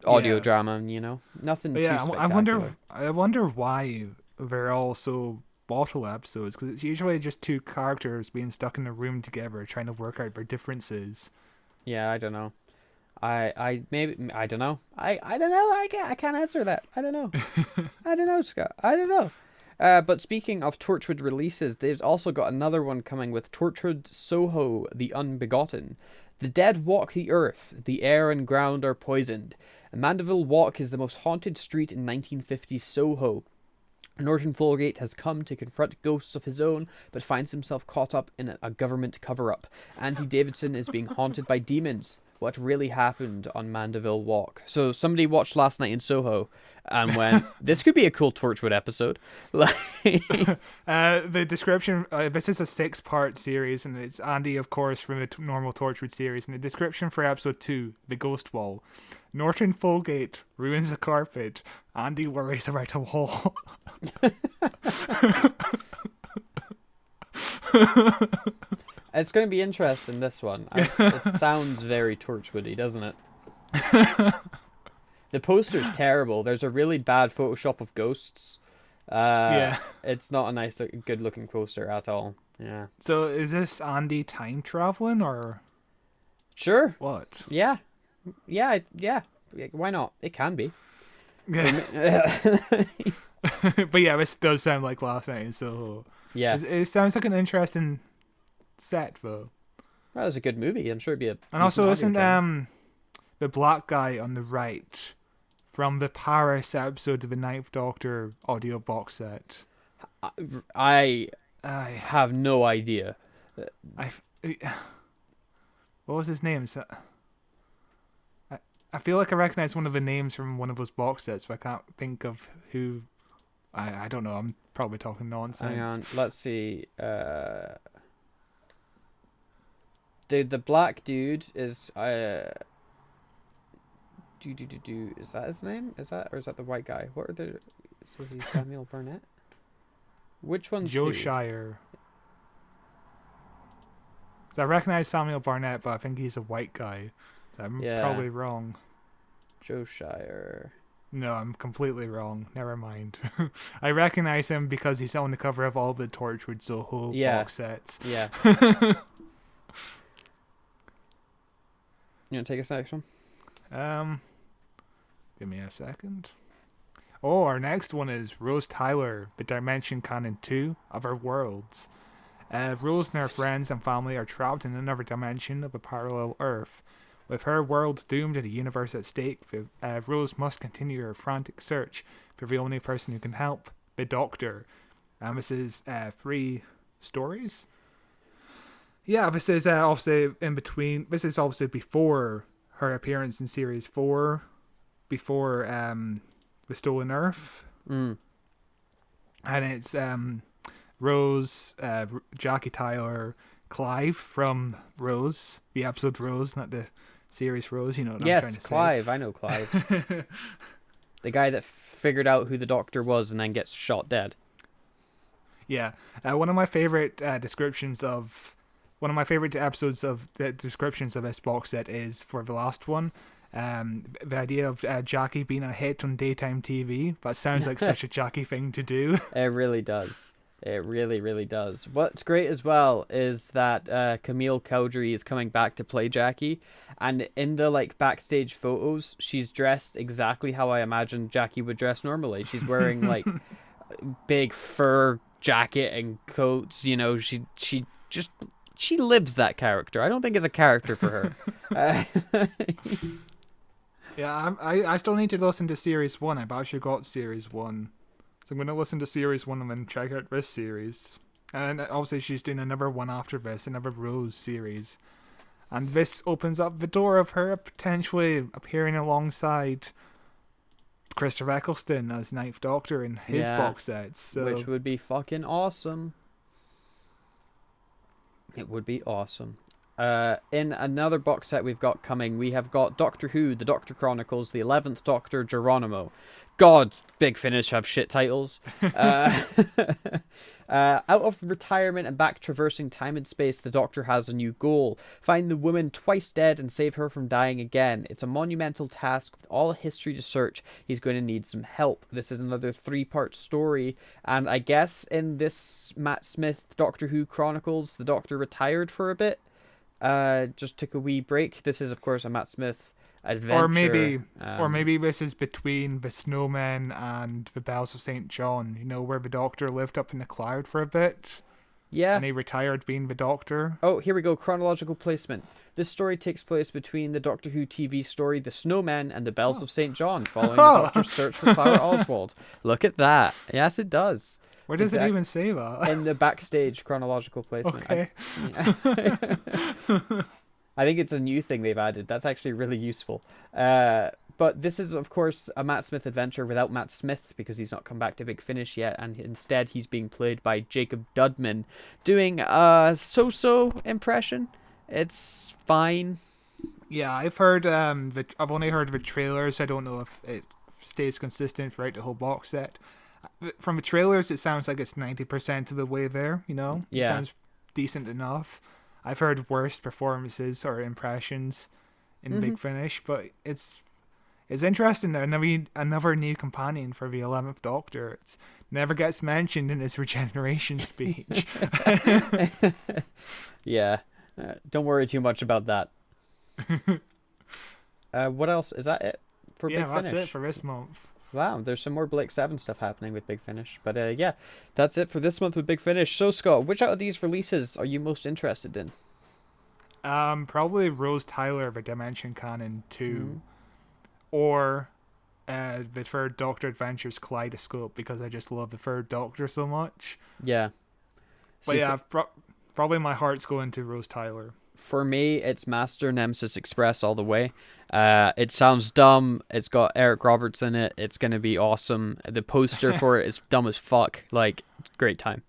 audio drama, nothing too spectacular. I wonder why they're all so bottle episodes, because it's usually just 2 characters being stuck in a room together trying to work out their differences. Yeah, I don't know. I don't know. I don't know. I can't answer that. I don't know. I don't know, Scott. I don't know. But speaking of Torchwood releases, they've also got another one coming with Torchwood Soho, the Unbegotten. The dead walk the earth. The air and ground are poisoned. Mandeville Walk is the most haunted street in 1950s Soho. Norton Folgate has come to confront ghosts of his own, but finds himself caught up in a government cover-up. Andy Davidson is being haunted by demons. What really happened on Mandeville Walk? So somebody watched Last Night in Soho and went, this could be a cool Torchwood episode. The description, this is a 6-part series, and it's Andy, of course, from the normal Torchwood series. And the description for episode 2, The Ghost Wall. Norton Folgate ruins a carpet. Andy worries about a wall. It's going to be interesting, this one. It sounds very Torchwoody, doesn't it? The poster's terrible. There's a really bad Photoshop of ghosts. It's not a nice, good-looking poster at all. Yeah. So is this Andy time traveling, or? Sure. What? Yeah. Why not? It can be. But yeah, this does sound like Last Night in Soho. Yeah. It sounds like an interesting set, though. That was a good movie. I'm sure it'd be a. And also, isn't the black guy on the right from the Paris episode of the Ninth Doctor audio box set? I have no idea. What was his name? I feel like I recognize one of the names from one of those box sets, but I can't think of who. I don't know. I'm probably talking nonsense. Hang on, let's see. The black dude is is that his name? Is that, or is that the white guy? What are the? Is he Samuel Burnett? Which one's Joe who? Shire. So I recognize Samuel Barnett, but I think he's a white guy. So I'm probably wrong. Joe Shire. No, I'm completely wrong. Never mind. I recognize him because he's on the cover of all the Torchwood Suv box sets. Yeah. You want to take us to the next one? Give me a second. Oh, our next one is Rose Tyler, the Dimension Canon 2, Other Worlds. Rose and her friends and family are trapped in another dimension of a parallel Earth. With her world doomed and the universe at stake, Rose must continue her frantic search for the only person who can help, the Doctor. And this is 3 stories. Yeah, this is obviously in between. This is obviously before her appearance in Series 4, before The Stolen Earth. Mm. And it's Rose, Jackie Tyler, Clive from Rose, the episode Rose, not the series Rose, you know what I'm trying to say. Yes, Clive, I know Clive. The guy that figured out who the Doctor was and then gets shot dead. Yeah. One of my favorite episodes of the descriptions of this box set is for the last one. The idea of Jackie being a hit on daytime TV. That sounds like such a Jackie thing to do. It really does. It really, really does. What's great as well is that Camille Cowdery is coming back to play Jackie, and in the backstage photos, she's dressed exactly how I imagined Jackie would dress normally. She's wearing big fur jacket and coats. You know, she lives that character. I don't think it's a character for her. Yeah, I still need to listen to Series 1. I've actually got Series 1. So I'm going to listen to Series 1 and then check out this series. And obviously she's doing another one after this, another Rose series. And this opens up the door of her potentially appearing alongside Christopher Eccleston as Ninth Doctor in his box sets. So. Which would be fucking awesome. It would be awesome. In another box set we've got coming, we have got Doctor Who, The Doctor Chronicles, The 11th Doctor, Geronimo. God, Big Finish have shit titles. Out of retirement and back traversing time and space, the Doctor has a new goal. Find the woman twice dead and save her from dying again. It's a monumental task with all history to search. He's going to need some help. This is another 3-part story. And I guess in this Matt Smith Doctor Who Chronicles, the Doctor retired for a bit. Just took a wee break. This is, of course, a Matt Smith adventure. Or maybe this is between the Snowmen and the Bells of St. John, you know, where the Doctor lived up in the cloud for a bit. Yeah. And he retired being the Doctor. Oh, here we go. Chronological placement. This story takes place between the Doctor Who TV story, The Snowmen, and the Bells of St. John, following the Doctor's search for Clara Oswald. Look at that. Yes, it does. Where does it even say that? In the backstage chronological placement. Okay. I think it's a new thing they've added. That's actually really useful. But this is, of course, a Matt Smith adventure without Matt Smith because he's not come back to Big Finish yet, and instead he's being played by Jacob Dudman, doing a so-so impression. It's fine. Yeah, I've heard. I've only heard the trailers. I don't know if it stays consistent throughout the whole box set. From the trailers, it sounds like it's 90% of the way there. You know, yeah, it sounds decent enough. I've heard worse performances or impressions in Big Finish, but it's interesting. Another new companion for the 11th Doctor. It never gets mentioned in his regeneration speech. Yeah, don't worry too much about that. What else? Is that it for Big Finish? Yeah, that's it for this month. Wow, there's some more Blake 7 stuff happening with Big Finish. But yeah, that's it for this month with Big Finish. So, Scott, which out of these releases are you most interested in? Probably Rose Tyler, the Dimension Canon 2. Or the Third Doctor Adventures Kaleidoscope, because I just love the Third Doctor so much. Yeah. But yeah, probably my heart's going to Rose Tyler. For me, it's Master Nemesis Express all the way. It sounds dumb. It's got Eric Roberts in it. It's gonna be awesome. The poster for it is dumb as fuck. Like, great time.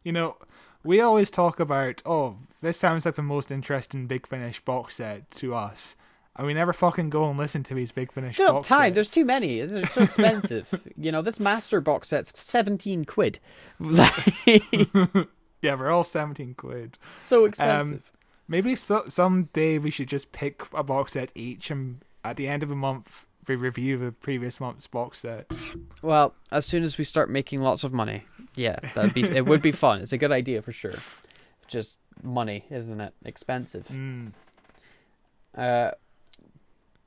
You know, we always talk about, oh, this sounds like the most interesting Big Finish box set to us. And we never fucking go and listen to these Big Finish Don't have box time. sets. There's too many. They're so expensive. This Master box set's 17 quid. Yeah, we're all 17 quid. So expensive. Maybe someday we should just pick a box set each, and at the end of the month, we review the previous month's box set. Well, as soon as we start making lots of money, yeah, it would be fun. It's a good idea for sure. Just money, isn't it? Expensive. Mm.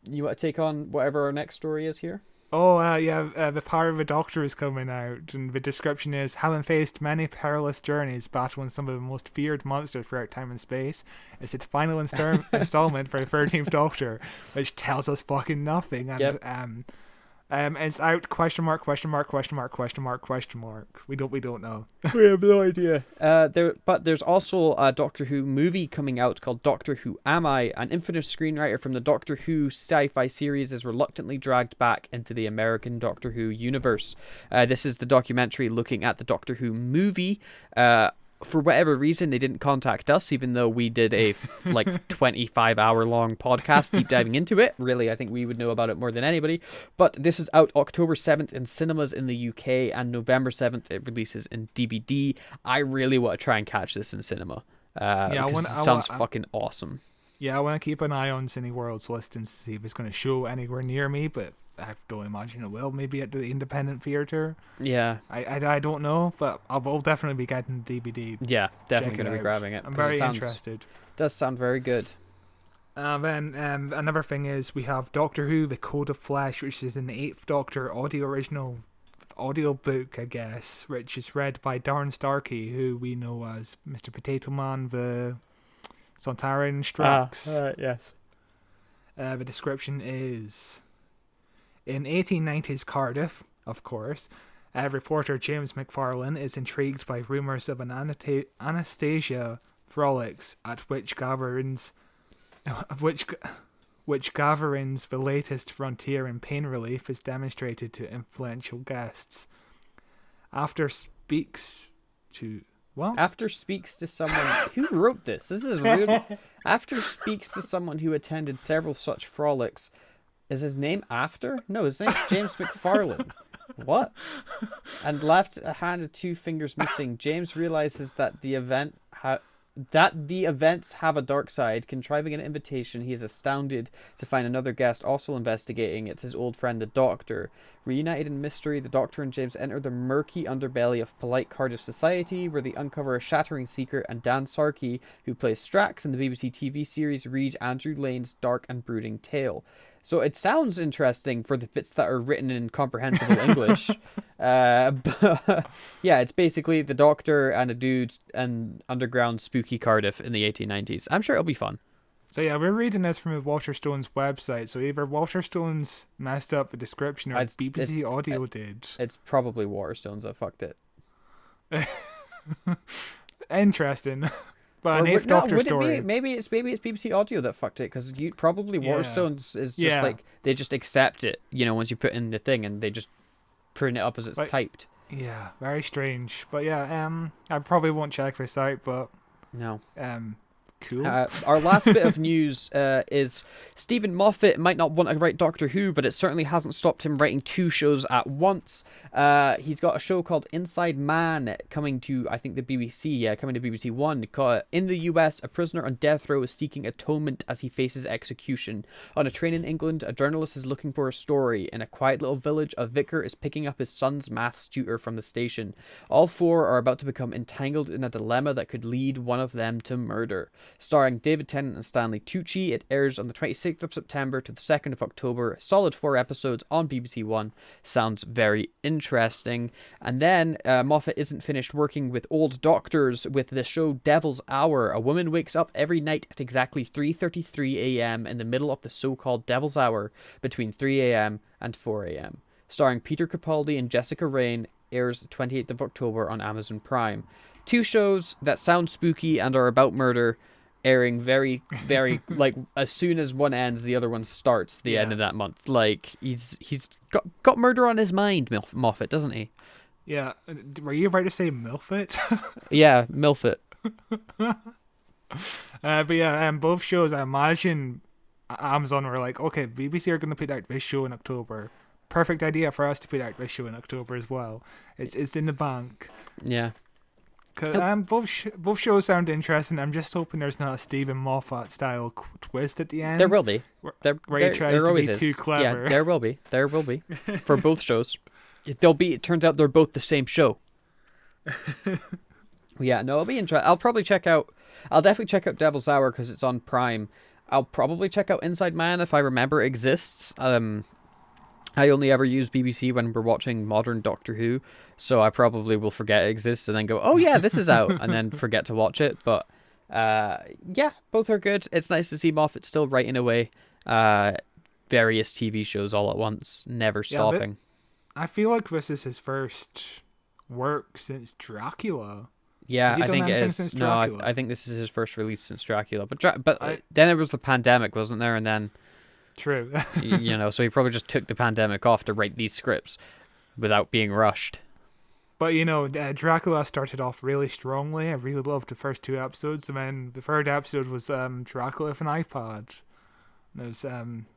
You want to take on whatever our next story is here? Oh, The Power of the Doctor is coming out, and the description is, having faced many perilous journeys battling some of the most feared monsters throughout time and space, it's its final installment for the 13th Doctor, which tells us fucking nothing. And Yep. It's out, question mark. We don't know. We have no idea. But there's also a Doctor Who movie coming out called Doctor Who Am I? An infamous screenwriter from the Doctor Who sci-fi series is reluctantly dragged back into the American Doctor Who universe. This is the documentary looking at the Doctor Who movie. For whatever reason, they didn't contact us, even though we did a 25-hour-long podcast deep diving into it. Really, I think we would know about it more than anybody. But this is out October 7th in cinemas in the UK, and November 7th it releases in DVD. I really want to try and catch this in cinema. It sounds fucking awesome. Yeah, I want to keep an eye on Cineworld's listings to see if it's going to show anywhere near me, but I don't imagine it will. Maybe at the independent theater. Yeah. I don't know, but I'll definitely be getting the DVD. Yeah, definitely going to be out. grabbing it. I'm very interested. Does sound very good. Then another thing is we have Doctor Who: The Code of Flesh, which is an 8th Doctor original audio book, I guess, which is read by Darren Starkey, who we know as Mr. Potato Man, the Centenary Strax. Yes. The description is, in 1890s Cardiff, of course, reporter James McFarlane is intrigued by rumours of an Anastasia frolics at which gatherings the latest frontier in pain relief is demonstrated to influential guests. After speaks to someone who wrote this. This is real. After speaks to someone who attended several such frolics. Is his name After? No, his name's James McFarlane. What? And left a hand and 2 fingers missing. James realizes that the events have a dark side. Contriving an invitation, he is astounded to find another guest also investigating. It's his old friend, the Doctor. Reunited in mystery, the Doctor and James enter the murky underbelly of polite Cardiff society, where they uncover a shattering secret, and Dan Sarkey, who plays Strax in the BBC TV series, reads Andrew Lane's dark and brooding tale. So it sounds interesting for the bits that are written in comprehensible English. But yeah, it's basically the Doctor and a dude and underground spooky Cardiff in the 1890s. I'm sure it'll be fun. So yeah, we're reading this from Waterstone's website. So either Waterstone's messed up the description or BBC Audio did. It's probably Waterstone's that fucked it. Interesting. But an 8th Doctor story. Maybe it's BBC Audio that fucked it, because Waterstones is just like they just accept it, once you put in the thing and they just print it up as it's typed. Yeah, very strange. But yeah, I probably won't check this out, but no. Cool. Our last bit of news is Stephen Moffat might not want to write Doctor Who, but it certainly hasn't stopped him writing 2 shows at once. He's got a show called Inside Man coming to, I think, the BBC. Coming to BBC One. In the US, a prisoner on death row is seeking atonement as he faces execution. On a train in England, a journalist is looking for a story. In a quiet little village, a vicar is picking up his son's maths tutor from the station. All 4 are about to become entangled in a dilemma that could lead one of them to murder. Starring David Tennant and Stanley Tucci, it airs on the 26th of September to the 2nd of October. Solid 4 episodes on BBC One. Sounds very interesting. And then Moffat isn't finished working with old doctors with the show Devil's Hour. A woman wakes up every night at exactly 3:33 a.m. in the middle of the so-called Devil's Hour between 3 a.m. and 4 a.m. Starring Peter Capaldi and Jessica Raine, airs the 28th of October on Amazon Prime. 2 shows that sound spooky and are about murder. airing very, very like as soon as one ends, the other one starts. The end of that month. Like he's got murder on his mind, Moffat, doesn't he? Yeah. Were you about to say Milfit? Yeah, Milfit. But yeah, both shows. I imagine Amazon were like, okay, BBC are going to put out this show in October. Perfect idea for us to put out this show in October as well. It's in the bank. Yeah. Cause both shows sound interesting. I'm just hoping there's not a Stephen Moffat style twist at the end. There will be. Where he tries to be too clever. Yeah, there will be. There will be for both shows. It turns out they're both the same show. Yeah, no, it'll be interesting. I'll definitely check out Devil's Hour because it's on Prime. I'll probably check out Inside Man if I remember it exists. I only ever use BBC when we're watching modern Doctor Who, so I probably will forget it exists and then go, oh yeah, this is out, and then forget to watch it. But yeah, both are good. It's nice to see Moffat still writing away various TV shows all at once, never stopping. I feel like this is his first work since Dracula. Yeah, I think it is. No, I think this is his first release since Dracula. But then it was the pandemic, wasn't there? And then... True. So he probably just took the pandemic off to write these scripts without being rushed. But, Dracula started off really strongly. I really loved the first 2 episodes. And then the third episode was Dracula with an iPod. It was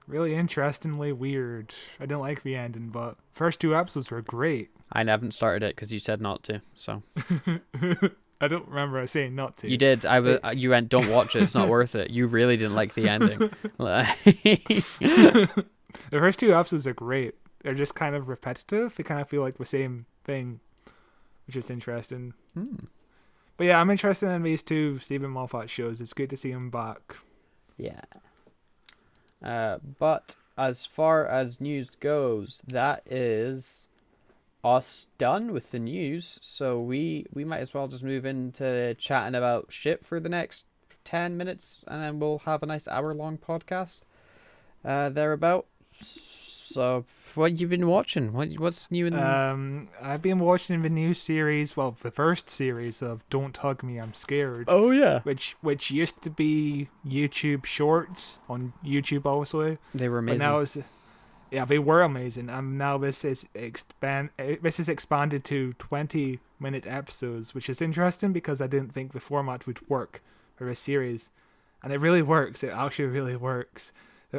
really interestingly weird. I didn't like the ending, but first 2 episodes were great. I haven't started it because you said not to, so... I don't remember saying not to. You did. You went, don't watch it, it's not worth it. You really didn't like the ending. The first 2 episodes are great. They're just kind of repetitive. They kind of feel like the same thing, which is interesting. But yeah, I'm interested in these 2 Stephen Moffat shows. It's good to see him back. Yeah. But as far as news goes, that is us done with the news. So we might as well just move into chatting about shit for the next 10 minutes, and then we'll have a nice hour-long podcast thereabout. So what you been watching? What's new in the... I've been watching the new series, well, the first series of Don't Hug Me, I'm Scared. Oh, yeah. Which used to be YouTube Shorts on YouTube, obviously. They were amazing. But now they were amazing. And now this is expanded to 20-minute episodes, which is interesting because I didn't think the format would work for a series. And it really works. It actually really works.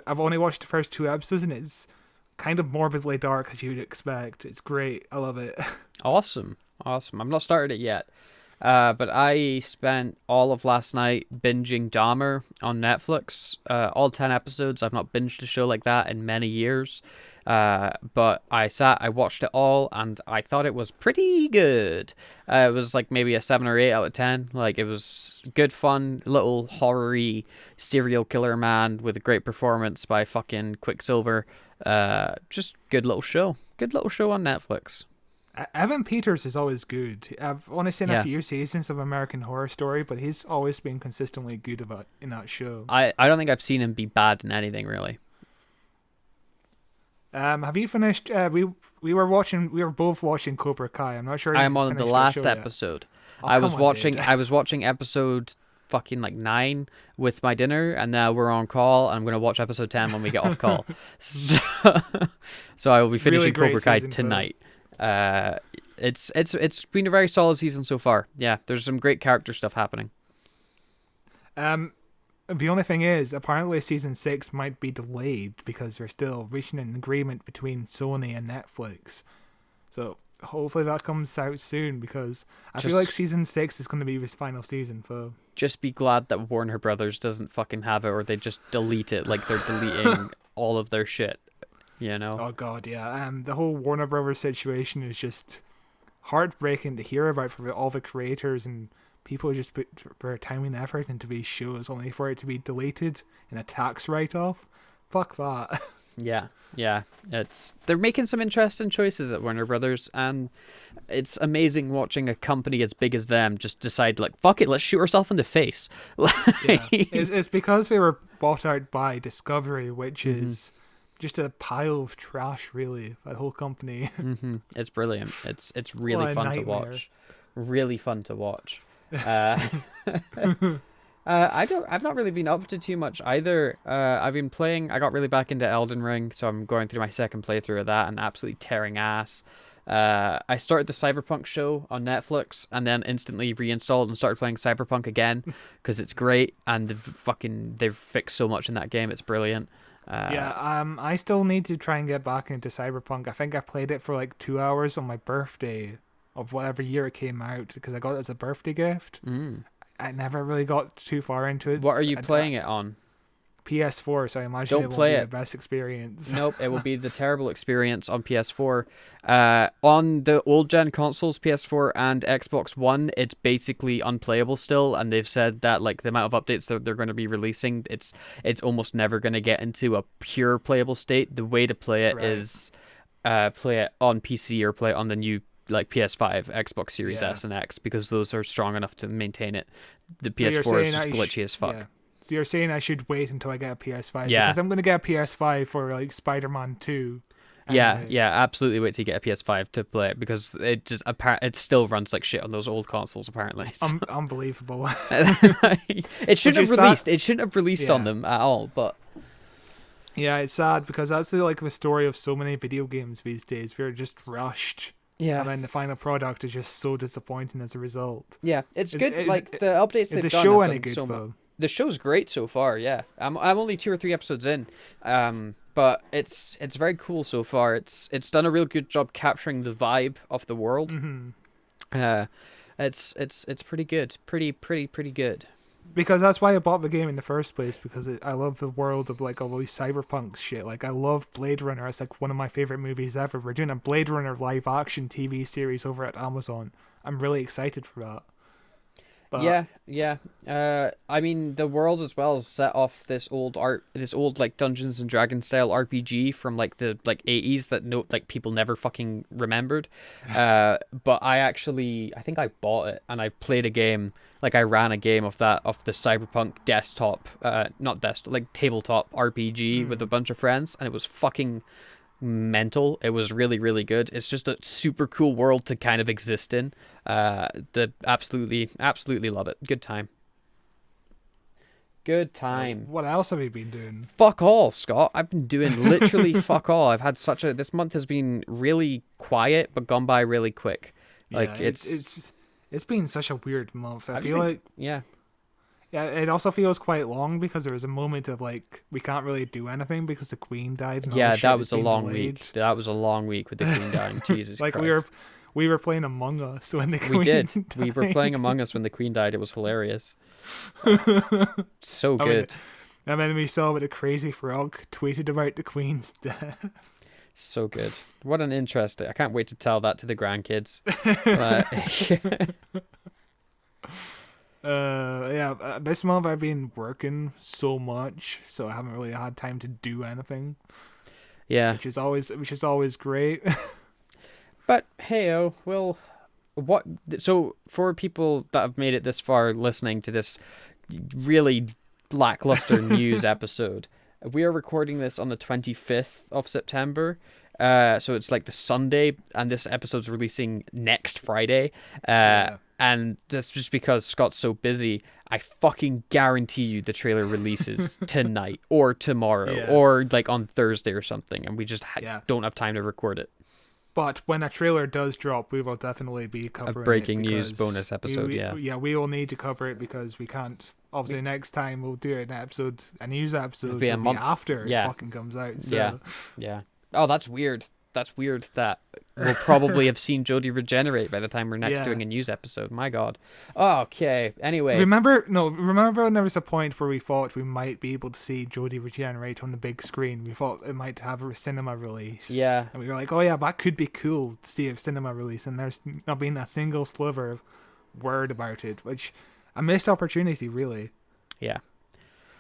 I've only watched the first 2 episodes, and it's kind of morbidly dark as you'd expect. It's great. I love it. Awesome. I've not started it yet. But I spent all of last night binging Dahmer on Netflix. All 10 episodes. I've not binged a show like that in many years. But I watched it all, and I thought it was pretty good. It was like maybe a 7 or 8 out of 10. Like, it was good fun, little horror-y serial killer man with a great performance by fucking Quicksilver. Just good little show. Good little show on Netflix. Evan Peters is always good. I've only seen a few seasons of American Horror Story, but he's always been consistently good in that show. I don't think I've seen him be bad in anything, really. Have you finished? We were both watching Cobra Kai. I'm not sure. I'm on the last episode. I was watching episode fucking like 9 with my dinner, and now we're on call, and I'm gonna watch episode 10 when we get off call. So I will be finishing really Cobra Kai tonight. It's been a very solid season so far. Yeah, there's some great character stuff happening. The only thing is, apparently season 6 might be delayed because they're still reaching an agreement between Sony and Netflix. So hopefully that comes out soon, because I feel like season 6 is going to be this final season for... Just be glad that Warner Brothers doesn't fucking have it, or they just delete it like they're deleting all of their shit. You know? Oh god, yeah. The whole Warner Brothers situation is just heartbreaking to hear about for all the creators and people who just put their time and effort into these shows only for it to be deleted in a tax write-off. Fuck that. Yeah. They're making some interesting choices at Warner Brothers, and it's amazing watching a company as big as them just decide, like, fuck it, let's shoot ourselves in the face. Yeah. It's because they were bought out by Discovery, which is just a pile of trash, really, that whole company. It's brilliant. It's really fun to watch. Really fun to watch. I've not really been up to too much either. I've been playing. I got really back into Elden Ring, so I'm going through my second playthrough of that and absolutely tearing ass. I started the Cyberpunk show on Netflix and then instantly reinstalled and started playing Cyberpunk again because it's great and they've fixed so much in that game. It's brilliant. I still need to try and get back into Cyberpunk. I think I played it for like 2 hours on my birthday of whatever year it came out because I got it as a birthday gift. I never really got too far into it. What are you playing it on? PS4, so I imagine it won't be the best experience. Nope, it will be the terrible experience on PS4. On the old gen consoles, PS4 and Xbox One, it's basically unplayable still, and they've said that like the amount of updates that they're going to be releasing, it's almost never going to get into a pure playable state. The way to play it is play it on PC or play it on the new like PS5, Xbox Series S and X, because those are strong enough to maintain it. The PS4 is just glitchy as fuck. Yeah. So you're saying I should wait until I get a PS5? Yeah. Because I'm going to get a PS5 for like Spider-Man 2. Anyway. Yeah, absolutely wait till you get a PS5 to play it because it still runs like shit on those old consoles apparently. So. Unbelievable. It shouldn't have released on them at all, but yeah, it's sad because that's like the story of so many video games these days. We're just rushed. Yeah, and then the final product is just so disappointing as a result. Yeah, it's good. The updates they've done. Is the show any good though? The show's great so far. Yeah, I'm only 2 or 3 episodes in, but it's very cool so far. It's done a real good job capturing the vibe of the world. It's pretty good, pretty good. Because that's why I bought the game in the first place, because I love the world of like all these cyberpunk shit. Like I love Blade Runner. It's like one of my favorite movies ever. We're doing a Blade Runner live action TV series over at Amazon. I'm really excited for that. But yeah. I mean, the world as well is set off this old like Dungeons and Dragons style RPG from like the 80s that people never fucking remembered. But I think I bought it and I played a game. Like I ran a game of the Cyberpunk desktop, not desktop, like tabletop RPG with a bunch of friends, and it was fucking mental. It was really, really good. It's just a super cool world to kind of exist in. Absolutely love it. Good time. What else have you been doing? Fuck all, Scott. I've been doing literally fuck all. I've had this month has been really quiet but gone by really quick. Like it's been such a weird month. I feel like it also feels quite long because there was a moment of like we can't really do anything because the Queen died. And that was a long week. That was a long week with the Queen dying. Jesus like Christ. we were playing Among Us when the Queen died. We were playing Among Us when the Queen died. It was hilarious. So good. And then we saw what a crazy frog tweeted about the Queen's death. So good. What an interesting. I can't wait to tell that to the grandkids. This month I've been working so much, so I haven't really had time to do anything. Yeah. Which is always great. But hey, so for people that have made it this far listening to this really lackluster news episode, we are recording this on the 25th of September. So it's like the Sunday, and this episode's releasing next Friday. And that's just because Scott's so busy. I fucking guarantee you the trailer releases tonight or tomorrow or like on Thursday or something, and we just don't have time to record it. But when a trailer does drop, we will definitely be covering a breaking news bonus episode. We will need to cover it because we can't. Obviously, next time we'll do a news episode. It'll be a month after it fucking comes out. So. Yeah. Oh, that's weird. That's weird that we'll probably have seen Jodie regenerate by the time we're next doing a news episode. My God. Oh, okay. Anyway. Remember when there was a point where we thought we might be able to see Jodie regenerate on the big screen. We thought it might have a cinema release. Yeah. And we were like, oh yeah, that could be cool to see a cinema release. And there's not been a single sliver of word about it, which a missed opportunity, really. Yeah.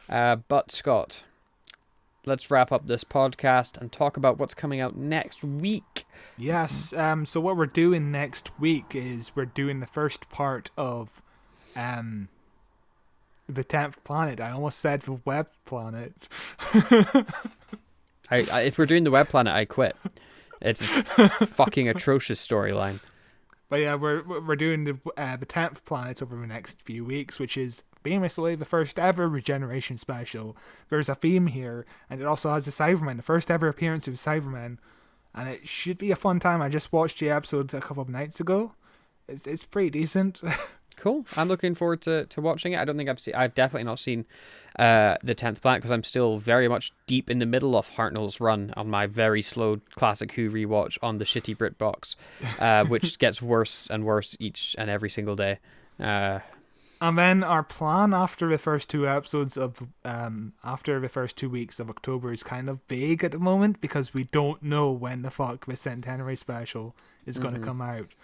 But Scott, let's wrap up this podcast and talk about what's coming out next week. Yes. So what we're doing next week is we're doing the first part of the 10th planet. I almost said the web planet. If we're doing the web planet, I quit. It's a fucking atrocious storyline. But yeah, we're doing the 10th planet over the next few weeks, which is famously the first ever Regeneration special. There's a theme here, and it also has the Cybermen, the first ever appearance of the Cybermen, and it should be a fun time. I just watched the episode a couple of nights ago. It's pretty decent. Cool. I'm looking forward to watching it. I don't think I've definitely not seen the 10th Planet, because I'm still very much deep in the middle of Hartnell's run on my very slow Classic Who rewatch on the shitty BritBox, which gets worse and worse each and every single day. And then our plan after the first 2 episodes of after the first 2 weeks of October is kind of vague at the moment, because we don't know when the fuck the Centenary special is going to come out.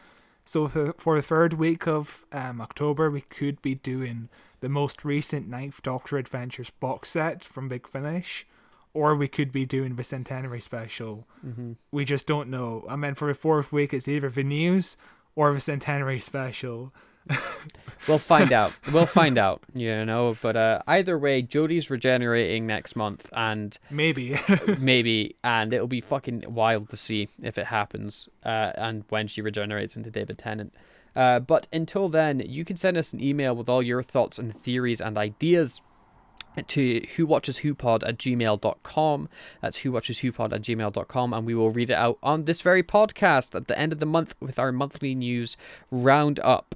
So for the 3rd week of October, we could be doing the most recent 9th Doctor Adventures box set from Big Finish, or we could be doing the Centenary special. We just don't know. And then for the 4th week, it's either the news or the Centenary special. We'll find out. You know. But either way, Jodie's regenerating next month, and maybe, and it'll be fucking wild to see if it happens, and when she regenerates into David Tennant. But until then, you can send us an email with all your thoughts and theories and ideas to whowatcheswhopod@gmail.com. That's whowatcheswhopod@gmail.com, and we will read it out on this very podcast at the end of the month with our monthly news roundup.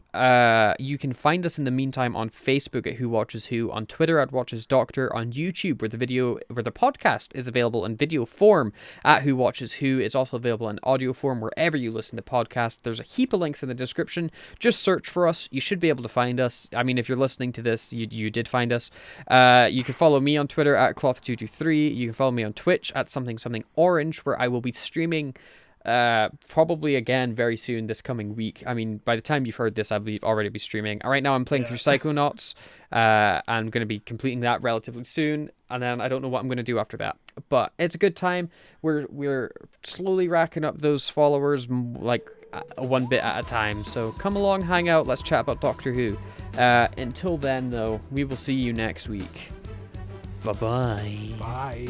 You can find us in the meantime on Facebook at Who Watches Who, on Twitter at Watches Doctor, on YouTube where the podcast is available in video form at Who Watches Who. It's also available in audio form wherever you listen to podcasts. There's a heap of links in the description. Just search for us. You should be able to find us. I mean, if you're listening to this, you did find us. You can follow me on Twitter at Cloth223. You can follow me on Twitch at something orange, where I will be streaming probably again very soon this coming week. I mean, by the time you've heard this, I believe already be streaming. Right now I'm playing through Psychonauts. I'm going to be completing that relatively soon, and then I don't know what I'm going to do after that. But it's a good time. We're slowly racking up those followers, like one bit at a time. So come along, hang out, let's chat about Doctor Who. Until then, though, we will see you next week. Bye-bye. Bye.